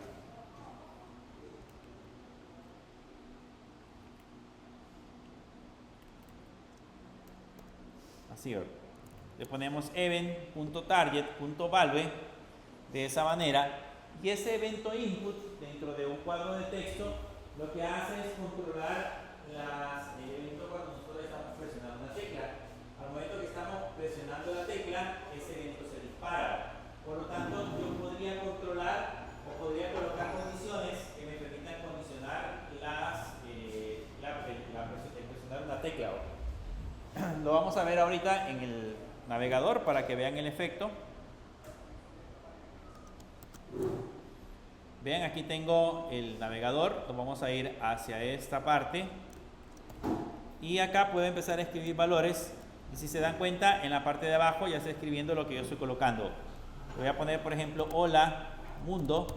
Así, le ponemos event.target.value de esa manera, y ese evento input dentro de un cuadro de texto lo que hace es controlar el evento cuando nosotros estamos presionando una tecla. Al momento que estamos presionando la tecla, ese evento se dispara. Por lo tanto, yo podría controlar o podría colocar condiciones que me permitan condicionar el presionar una tecla. Lo vamos a ver ahorita en el navegador para que vean el efecto. Vean, aquí tengo el navegador. Nos vamos a ir hacia esta parte y acá puedo empezar a escribir valores, y si se dan cuenta, en la parte de abajo ya está escribiendo lo que yo estoy colocando. Voy a poner, por ejemplo, hola mundo,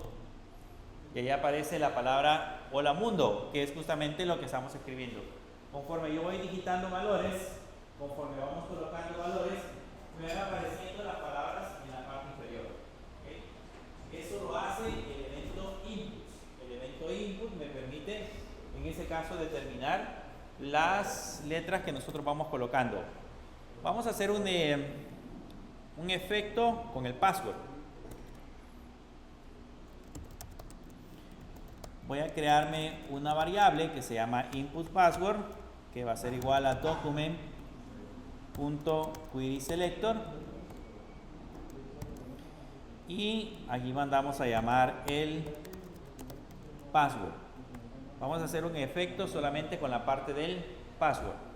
y ahí aparece la palabra hola mundo, que es justamente lo que estamos escribiendo. Conforme yo voy digitando valores, conforme vamos colocando valores, me van apareciendo las palabras en la parte inferior. ¿Okay? Eso lo hace el evento input. El evento input me permite, en ese caso, determinar las letras que nosotros vamos colocando. Vamos a hacer un efecto con el password. Voy a crearme una variable que se llama input password, que va a ser igual a document.querySelector, y aquí mandamos a llamar el password. Vamos a hacer un efecto solamente con la parte del password.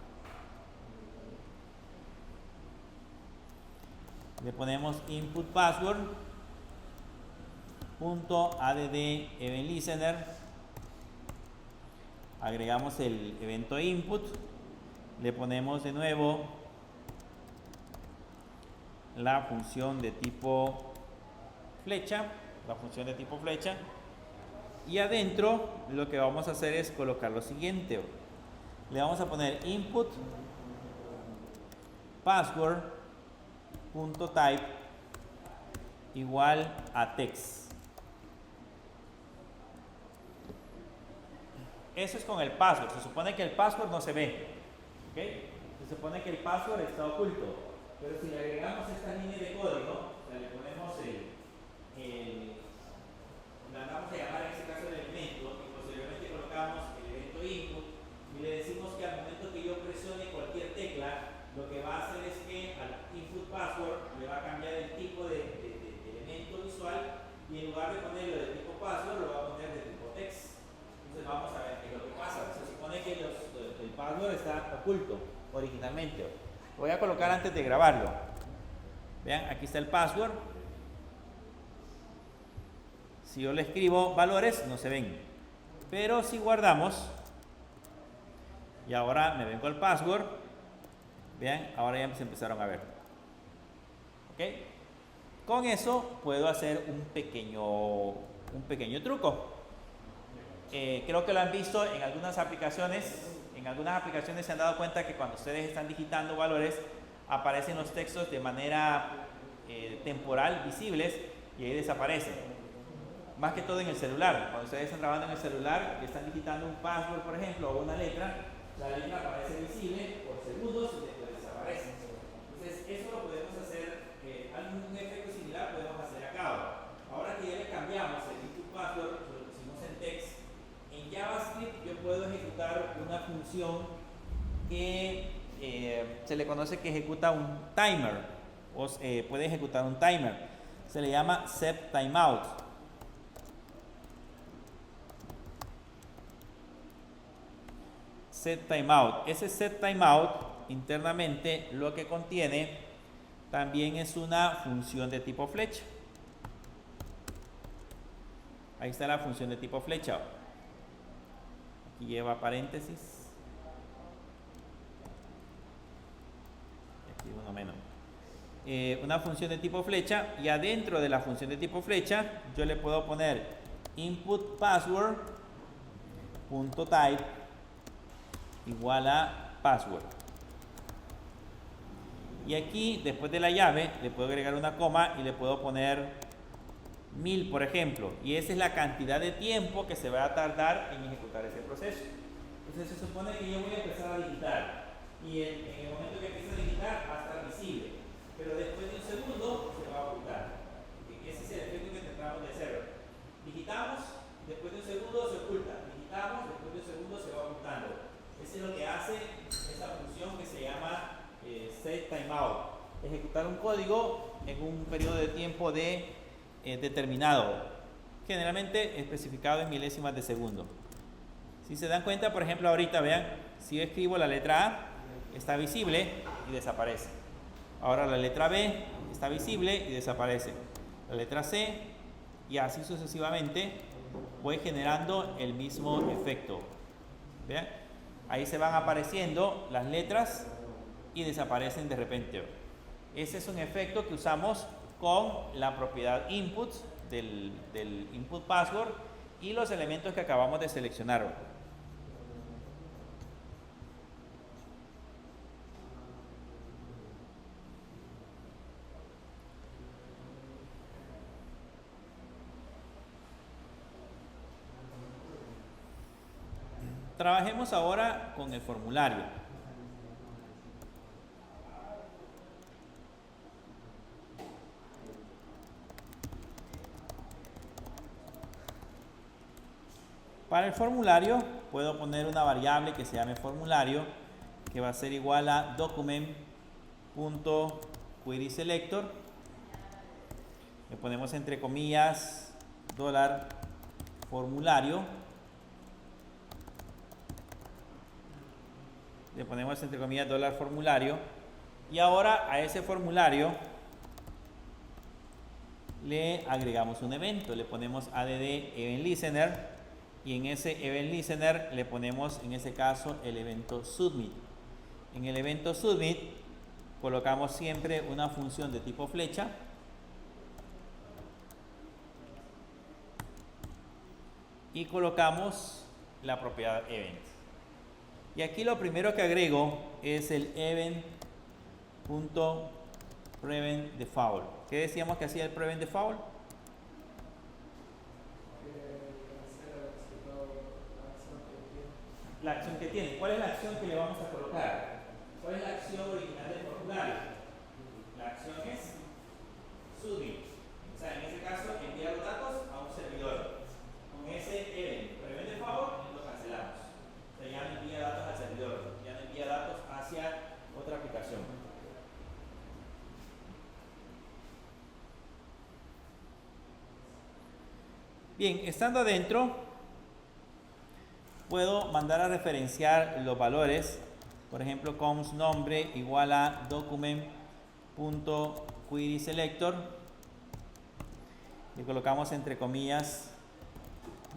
Le ponemos input password .add event listener, agregamos el evento input, le ponemos de nuevo la función de tipo flecha, y adentro lo que vamos a hacer es colocar lo siguiente. Le vamos a poner input password.type igual a text. Eso es con el password. Se supone que el password no se ve, ¿okay? Se supone que el password está oculto, Pero si le agregamos esta línea de código, o sea, le ponemos la vamos a llamar en este caso el elemento y posteriormente colocamos el evento input y le decimos que al momento que yo presione cualquier tecla, lo que va a hacer es que al input password le va a cambiar el tipo de elemento visual y en lugar de ponerlo de tipo password lo va a poner de tipo text. Entonces vamos a ver qué es lo que pasa. Se supone que el password está oculto originalmente. Lo voy a colocar antes de grabarlo. Vean, aquí está el password. Si yo le escribo valores, no se ven. Pero si guardamos, y ahora me vengo al password, vean, ahora ya se empezaron a ver. ¿Ok? Con eso puedo hacer un pequeño truco. Creo que lo han visto en algunas aplicaciones. En algunas aplicaciones se han dado cuenta que cuando ustedes están digitando valores, aparecen los textos de manera temporal, visibles, y ahí desaparecen. Más que todo en el celular. Cuando ustedes están trabajando en el celular y están digitando un password, por ejemplo, o una letra, la letra aparece visible por segundos y después desaparece. Entonces, eso lo podemos hacer, algún efecto similar podemos hacer acá. Ahora que ya le cambiamos el input password, lo pusimos en text, en JavaScript yo puedo ejecutar una función que se le conoce que ejecuta un timer, o puede ejecutar un timer. Se le llama setTimeout. setTimeout. Ese setTimeout internamente lo que contiene también es una función de tipo flecha. Ahí está la función de tipo flecha. Aquí lleva paréntesis. Aquí uno menos. Una función de tipo flecha, y adentro de la función de tipo flecha yo le puedo poner input password.type igual a password. Y aquí después de la llave le puedo agregar una coma y le puedo poner 1000, por ejemplo, y esa es la cantidad de tiempo que se va a tardar en ejecutar ese proceso. Entonces se supone que yo voy a empezar a digitar y en el momento que empiece a digitar va a estar visible, pero después de un segundo se va a ocultar. Ese es el efecto que tratamos de hacer. Digitamos, después de un segundo se oculta, digitamos, después de un segundo se va ocultando. Eso es lo que hace esta función que se llama setTimeout. Ejecutar un código en un periodo de tiempo determinado, generalmente especificado en milésimas de segundo. Si se dan cuenta, por ejemplo, ahorita vean, si yo escribo la letra A, está visible y desaparece. Ahora la letra B está visible y desaparece. La letra C, y así sucesivamente voy generando el mismo efecto. Vean, ahí se van apareciendo las letras y desaparecen de repente. Ese es un efecto que usamos con la propiedad input del input password y los elementos que acabamos de seleccionar. Trabajemos ahora con el formulario. Para el formulario puedo poner una variable que se llame formulario, que va a ser igual a document.querySelector. Le ponemos entre comillas $formulario. Le ponemos entre comillas $formulario. Y ahora a ese formulario le agregamos un evento. Le ponemos add event listener. Y en ese event listener le ponemos en ese caso el evento submit. En el evento submit colocamos siempre una función de tipo flecha y colocamos la propiedad event. Y aquí lo primero que agrego es el event.preventDefault. ¿Qué decíamos que hacía el preventDefault? La acción que tiene. ¿Cuál es la acción que le vamos a colocar? ¿Cuál es la acción original del formulario? La acción es submit. O sea, en este caso, enviar los datos a un servidor. Con ese event, prevent de favor, lo cancelamos. O sea, ya no envía datos al servidor, ya no envía datos hacia otra aplicación. Bien, estando adentro, puedo mandar a referenciar los valores. Por ejemplo, const nombre igual a document.querySelector. Le colocamos entre comillas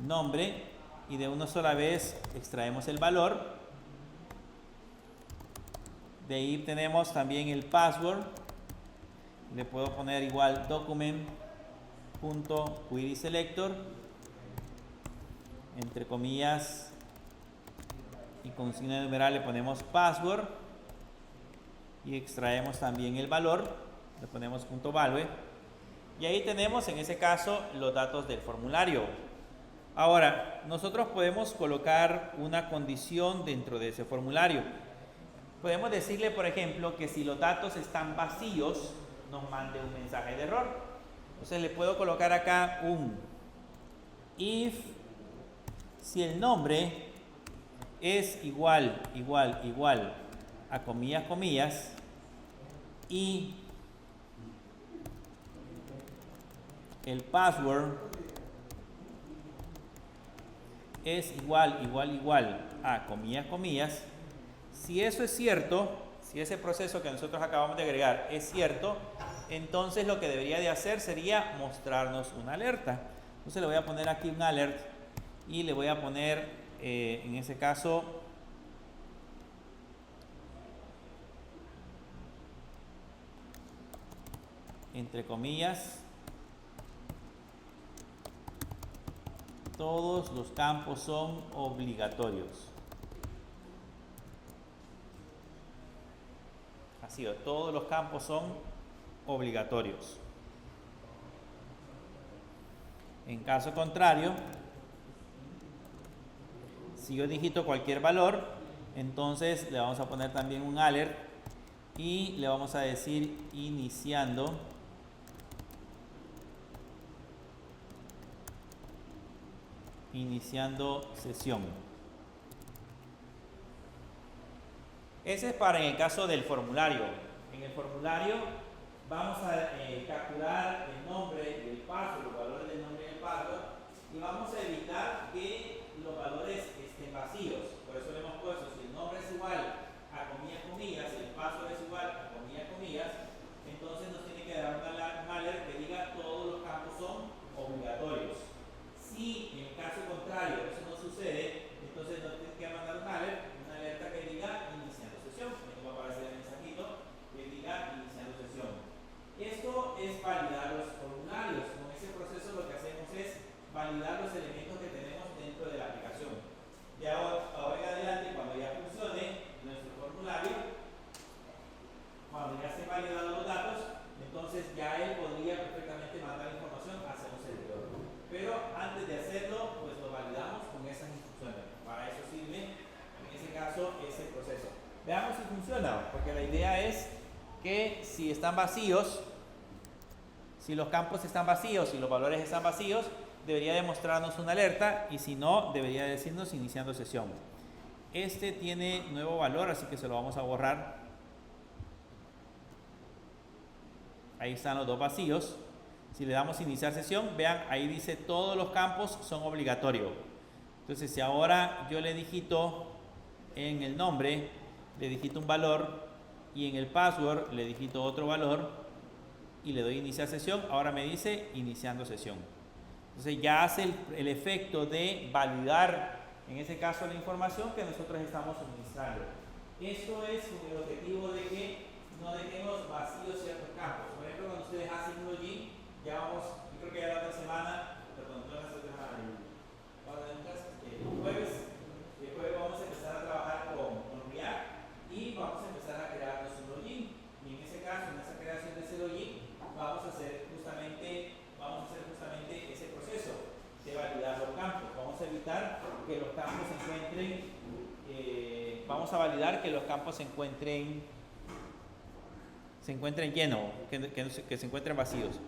nombre y de una sola vez extraemos el valor. De ahí tenemos también el password. Le puedo poner igual document.querySelector entre comillas y con signo de numeral le ponemos password y extraemos también el valor, le ponemos .value y ahí tenemos en ese caso los datos del formulario. Ahora, nosotros podemos colocar una condición dentro de ese formulario. Podemos decirle, por ejemplo, que si los datos están vacíos, nos mande un mensaje de error. Entonces le puedo colocar acá un if si el nombre es igual a comillas, comillas y el password es igual a comillas, comillas. Si eso es cierto, si ese proceso que nosotros acabamos de agregar es cierto, entonces lo que debería de hacer sería mostrarnos una alerta. Entonces le voy a poner aquí un alert y le voy a poner en ese caso entre comillas todos los campos son obligatorios. Así es, todos los campos son obligatorios. En caso contrario, si yo digito cualquier valor, entonces le vamos a poner también un alert y le vamos a decir iniciando sesión. Ese es para en el caso del formulario. En el formulario vamos a capturar el nombre y el password, los valores del nombre y el password, y vamos a evitar que los valores estén vacíos. Por eso le hemos puesto, si el nombre es igual a comillas, comillas, y el password es igual a comillas, comillas, entonces nos tiene que dar un alert que diga todos los campos son obligatorios. Si en el caso contrario eso no sucede, entonces nos tiene que mandar un alert, una alerta que diga iniciando sesión. Aquí va a aparecer el mensajito que diga iniciando sesión. Esto es validar los formularios. Con ese proceso lo que hacemos es validar los elementos que tenemos dentro de la aplicación. Ya ahora en adelante, cuando ya funcione nuestro formulario, cuando ya estén validados los datos, entonces ya él podría perfectamente mandar información hacia un servidor. Pero antes de hacerlo, pues lo validamos con esas instrucciones. Para eso sirve, en ese caso, ese proceso. Veamos si funciona, porque la idea es que si están vacíos, si los campos están vacíos, si los valores están vacíos, debería de mostrarnos una alerta y si no, debería decirnos iniciando sesión. Este tiene nuevo valor, así que se lo vamos a borrar. Ahí están los dos vacíos. Si le damos iniciar sesión, vean, ahí dice todos los campos son obligatorios. Entonces, si ahora yo le digito en el nombre, le digito un valor y en el password le digito otro valor y le doy iniciar sesión, ahora me dice iniciando sesión. Entonces ya hace el efecto de validar, en ese caso, la información que nosotros estamos suministrando. Esto es con el objetivo de que no dejemos vacíos ciertos campos. Por ejemplo, cuando ustedes hacen un login, ya vamos, yo creo que ya la otra semana, perdón, no la otra semana, el jueves vamos a empezar a trabajar con React y vamos a empezar a crearnos un login. Y en ese caso, en esa creación de ese login, vamos a hacer justamente ese proceso de validar los campos. Vamos a evitar que los campos se encuentren, vamos a validar que los campos se encuentren se encuentren llenos, que se encuentren vacíos.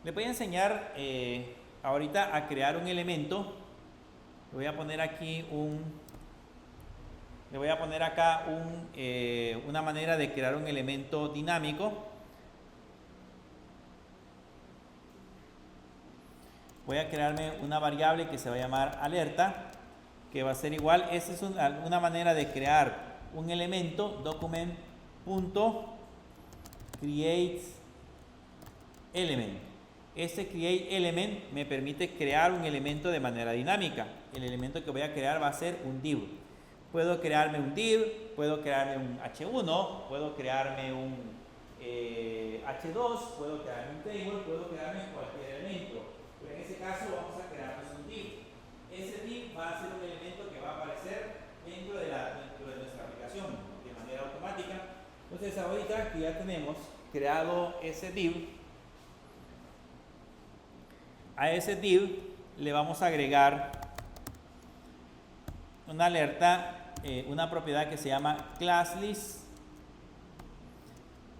Les voy a enseñar ahorita a crear un elemento. Le voy a poner aquí le voy a poner acá una manera de crear un elemento dinámico. Voy a crearme una variable que se va a llamar alerta, que va a ser igual. Esa es una manera de crear un elemento, document.createElement. Este createElement me permite crear un elemento de manera dinámica. El elemento que voy a crear va a ser un div. Puedo crearme un div, puedo crearme un h1, puedo crearme un h2, puedo crearme un table, puedo crearme cualquier elemento. Pero en este caso vamos a crearnos un div. Ese div va a ser un elemento que va a aparecer dentro de nuestra aplicación de manera automática. Entonces ahorita que ya tenemos creado ese div, a ese div le vamos a agregar una alerta, una propiedad que se llama ClassList,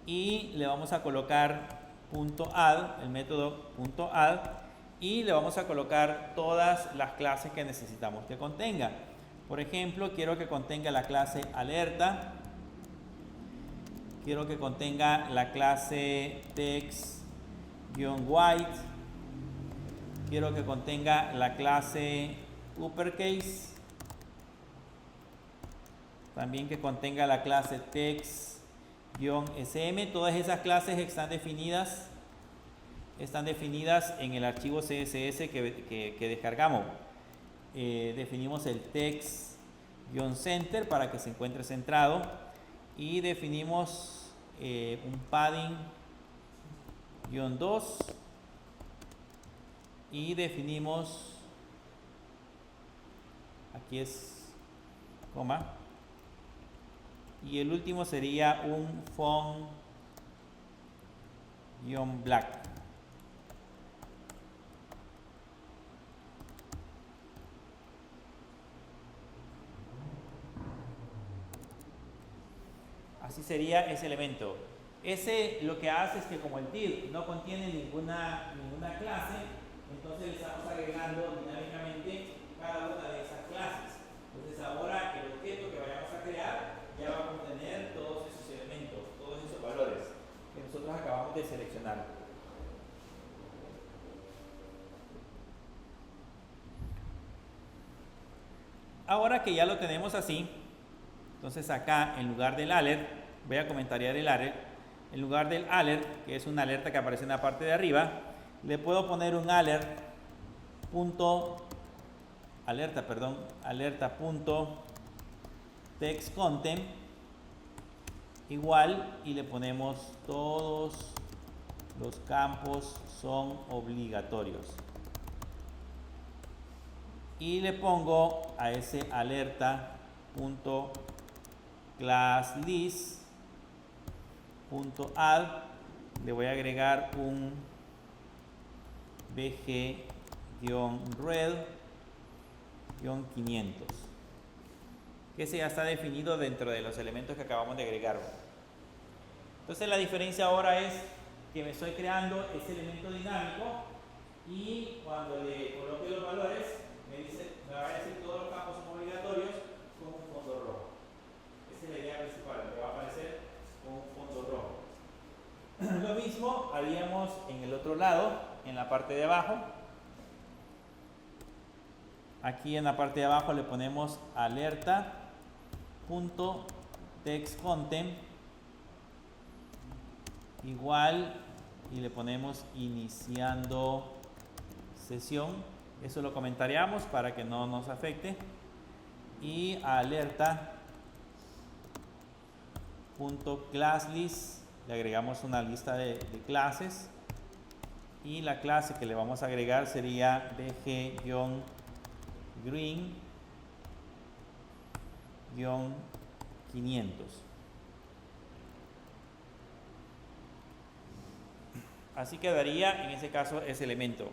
y le vamos a colocar .add, el método .add, y le vamos a colocar todas las clases que necesitamos que contenga. Por ejemplo, quiero que contenga la clase alerta, quiero que contenga la clase text-white, quiero que contenga la clase uppercase, también que contenga la clase text-sm. Todas esas clases están definidas en el archivo CSS que descargamos. Definimos el text-center para que se encuentre centrado, y definimos un padding-2, y definimos, aquí es coma, y el último sería un font-black. Así sería ese elemento. Ese lo que hace es que, como el div no contiene ninguna clase, entonces le estamos agregando dinámicamente cada una de esas clases. Entonces ahora el objeto que vayamos a crear ya va a contener todos esos elementos, todos esos valores que nosotros acabamos de seleccionar. Ahora que ya lo tenemos así, entonces acá en lugar del alert, voy a comentariar el alert. En lugar del alert, que es una alerta que aparece en la parte de arriba, le puedo poner un alerta.textcontent igual, y le ponemos todos los campos son obligatorios, y le pongo a ese alerta.classList.add, le voy a agregar un bg-red-500, que ese ya está definido dentro de los elementos que acabamos de agregar. Entonces la diferencia ahora es que me estoy creando ese elemento dinámico, y cuando le coloque los valores me va a decir todos los campos son obligatorios con un fondo rojo. Esa es la idea principal, que va a aparecer con un fondo rojo. Lo mismo haríamos en el otro lado, en la parte de abajo. Aquí en la parte de abajo le ponemos alerta.textcontent igual, y le ponemos iniciando sesión. Eso lo comentaríamos para que no nos afecte. Y alerta.classList le agregamos una lista de clases, y la clase que le vamos a agregar sería bg-green-500. Así quedaría en ese caso ese elemento.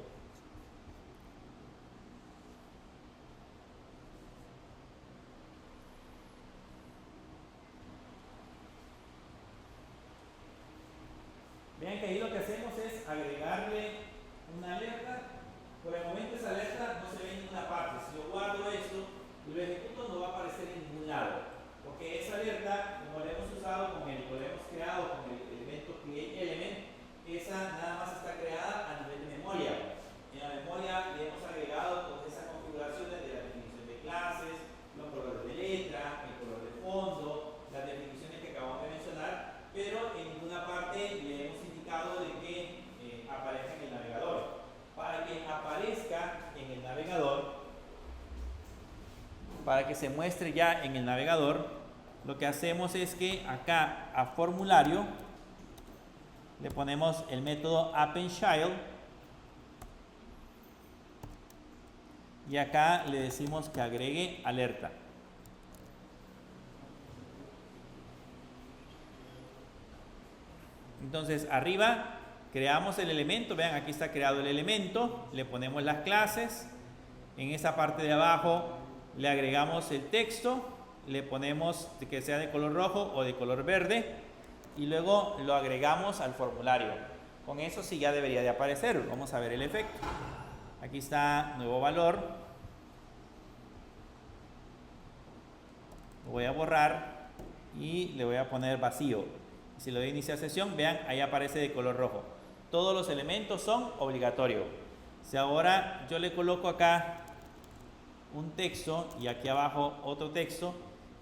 le hemos agregado todas esas configuraciones de la definición de clases, los colores de letra, el color de fondo, las definiciones que acabamos de mencionar, pero en ninguna parte le hemos indicado de que aparezca en el navegador. Para que aparezca en el navegador, para que se muestre ya en el navegador, lo que hacemos es que acá a formulario le ponemos el método appendChild y acá le decimos que agregue alerta. Entonces arriba creamos el elemento, vean, aquí está creado el elemento, le ponemos las clases, en esa parte de abajo le agregamos el texto, le ponemos que sea de color rojo o de color verde y luego lo agregamos al formulario. Con eso sí ya debería de aparecer. Vamos a ver el efecto. Aquí está nuevo valor. Lo voy a borrar y le voy a poner vacío. Si le doy a iniciar sesión, vean, ahí aparece de color rojo. Todos los elementos son obligatorios. Si ahora yo le coloco acá un texto y aquí abajo otro texto,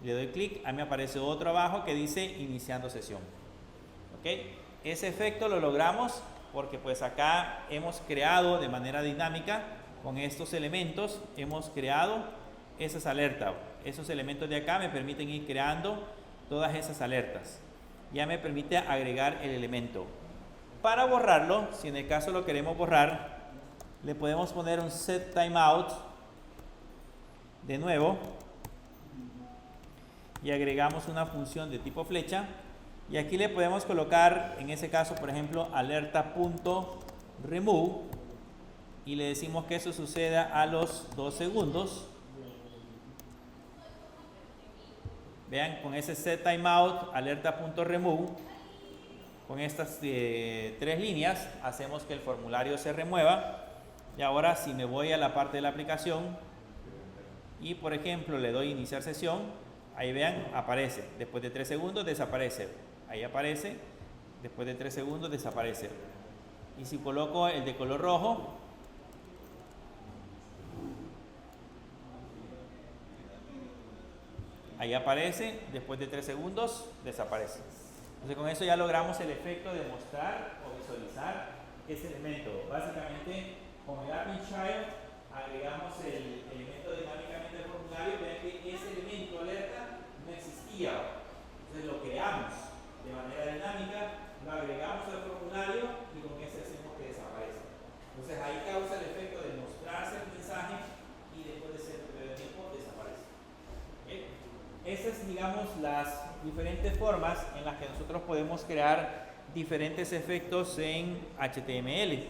le doy clic, a mí me aparece otro abajo que dice iniciando sesión. ¿Ok? Ese efecto lo logramos porque pues acá hemos creado de manera dinámica con estos elementos, hemos creado esas alertas. Esos elementos de acá me permiten ir creando todas esas alertas. Ya me permite agregar el elemento. Para borrarlo, si en el caso lo queremos borrar, le podemos poner un set timeout de nuevo y agregamos una función de tipo flecha y aquí le podemos colocar, en ese caso por ejemplo, alerta.remove y le decimos que eso suceda a los 2 segundos. Vean, con ese set timeout alerta.remove, con estas 3 líneas hacemos que el formulario se remueva. Y ahora si me voy a la parte de la aplicación y por ejemplo le doy iniciar sesión, ahí vean, aparece, después de 3 segundos desaparece, ahí aparece, después de 3 segundos desaparece. Y si coloco el de color rojo, ahí aparece, después de 3 segundos desaparece. Entonces con eso ya logramos el efecto de mostrar o visualizar ese elemento. Básicamente con el appendChild agregamos el elemento dinámicamente al formulario. Vean que ese elemento alerta no existía, entonces lo creamos de manera dinámica, lo agregamos al formulario y con ese hacemos que desaparezca. Entonces ahí causa el efecto de mostrarse el mensaje y después de cierto periodo de tiempo desaparece. ¿Okay? Esas, digamos, las diferentes formas en las que nosotros podemos crear diferentes efectos en HTML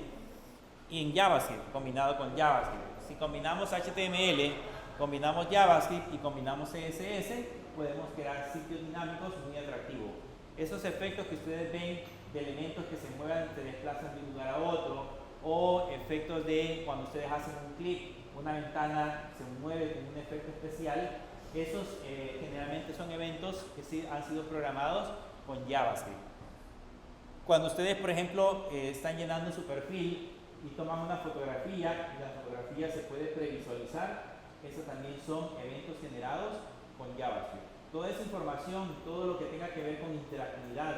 y en JavaScript, combinado con JavaScript. Si combinamos HTML, combinamos JavaScript y combinamos CSS, podemos crear sitios dinámicos muy atractivos. Esos efectos que ustedes ven de elementos que se muevan y se desplazan de un lugar a otro, o efectos de cuando ustedes hacen un clic, una ventana se mueve con un efecto especial, esos generalmente son eventos que sí han sido programados con JavaScript. Cuando ustedes, por ejemplo, están llenando su perfil y toman una fotografía y la fotografía se puede previsualizar, esos también son eventos generados con JavaScript. Toda esa información, todo lo que tenga que ver con interactividad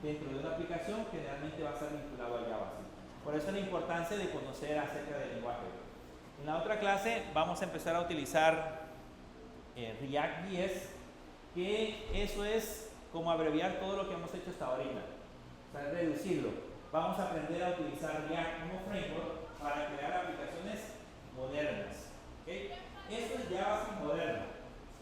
dentro de una aplicación generalmente va a estar vinculado a JavaScript. Por eso la importancia de conocer acerca del lenguaje. En la otra clase vamos a empezar a utilizar React.js, que eso es como abreviar todo lo que hemos hecho hasta ahorita, o sea, reducirlo. Vamos a aprender a utilizar React como framework para crear aplicaciones modernas. ¿Okay? Esto es JavaScript moderno.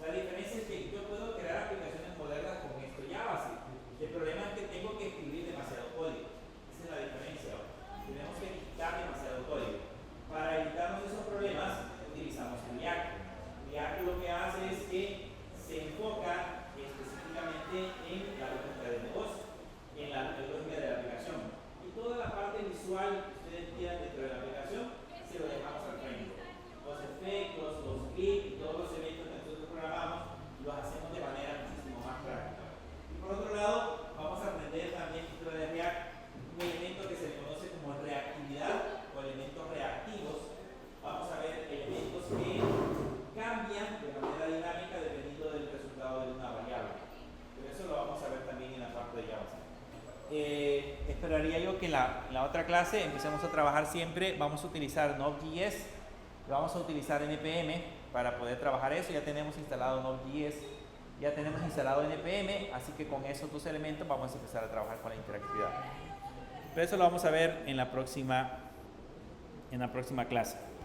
La diferencia es que yo puedo crear aplicaciones modernas con esto JavaScript. El problema es que tengo que escribir demasiado código. Esa es la diferencia. Tenemos que quitar demasiado código. Para evitarnos esos problemas, utilizamos React. React lo que hace es que se enfoca específicamente en la lógica del negocio, en la lógica de la aplicación. Y toda la parte visual que ustedes quieran dentro de la aplicación se esperaría yo que en la otra clase empecemos a trabajar siempre. Vamos a utilizar Node.js, vamos a utilizar NPM para poder trabajar eso. Ya tenemos instalado Node.js, ya tenemos instalado NPM, así que con esos dos elementos vamos a empezar a trabajar con la interactividad. Pero eso lo vamos a ver en la próxima clase.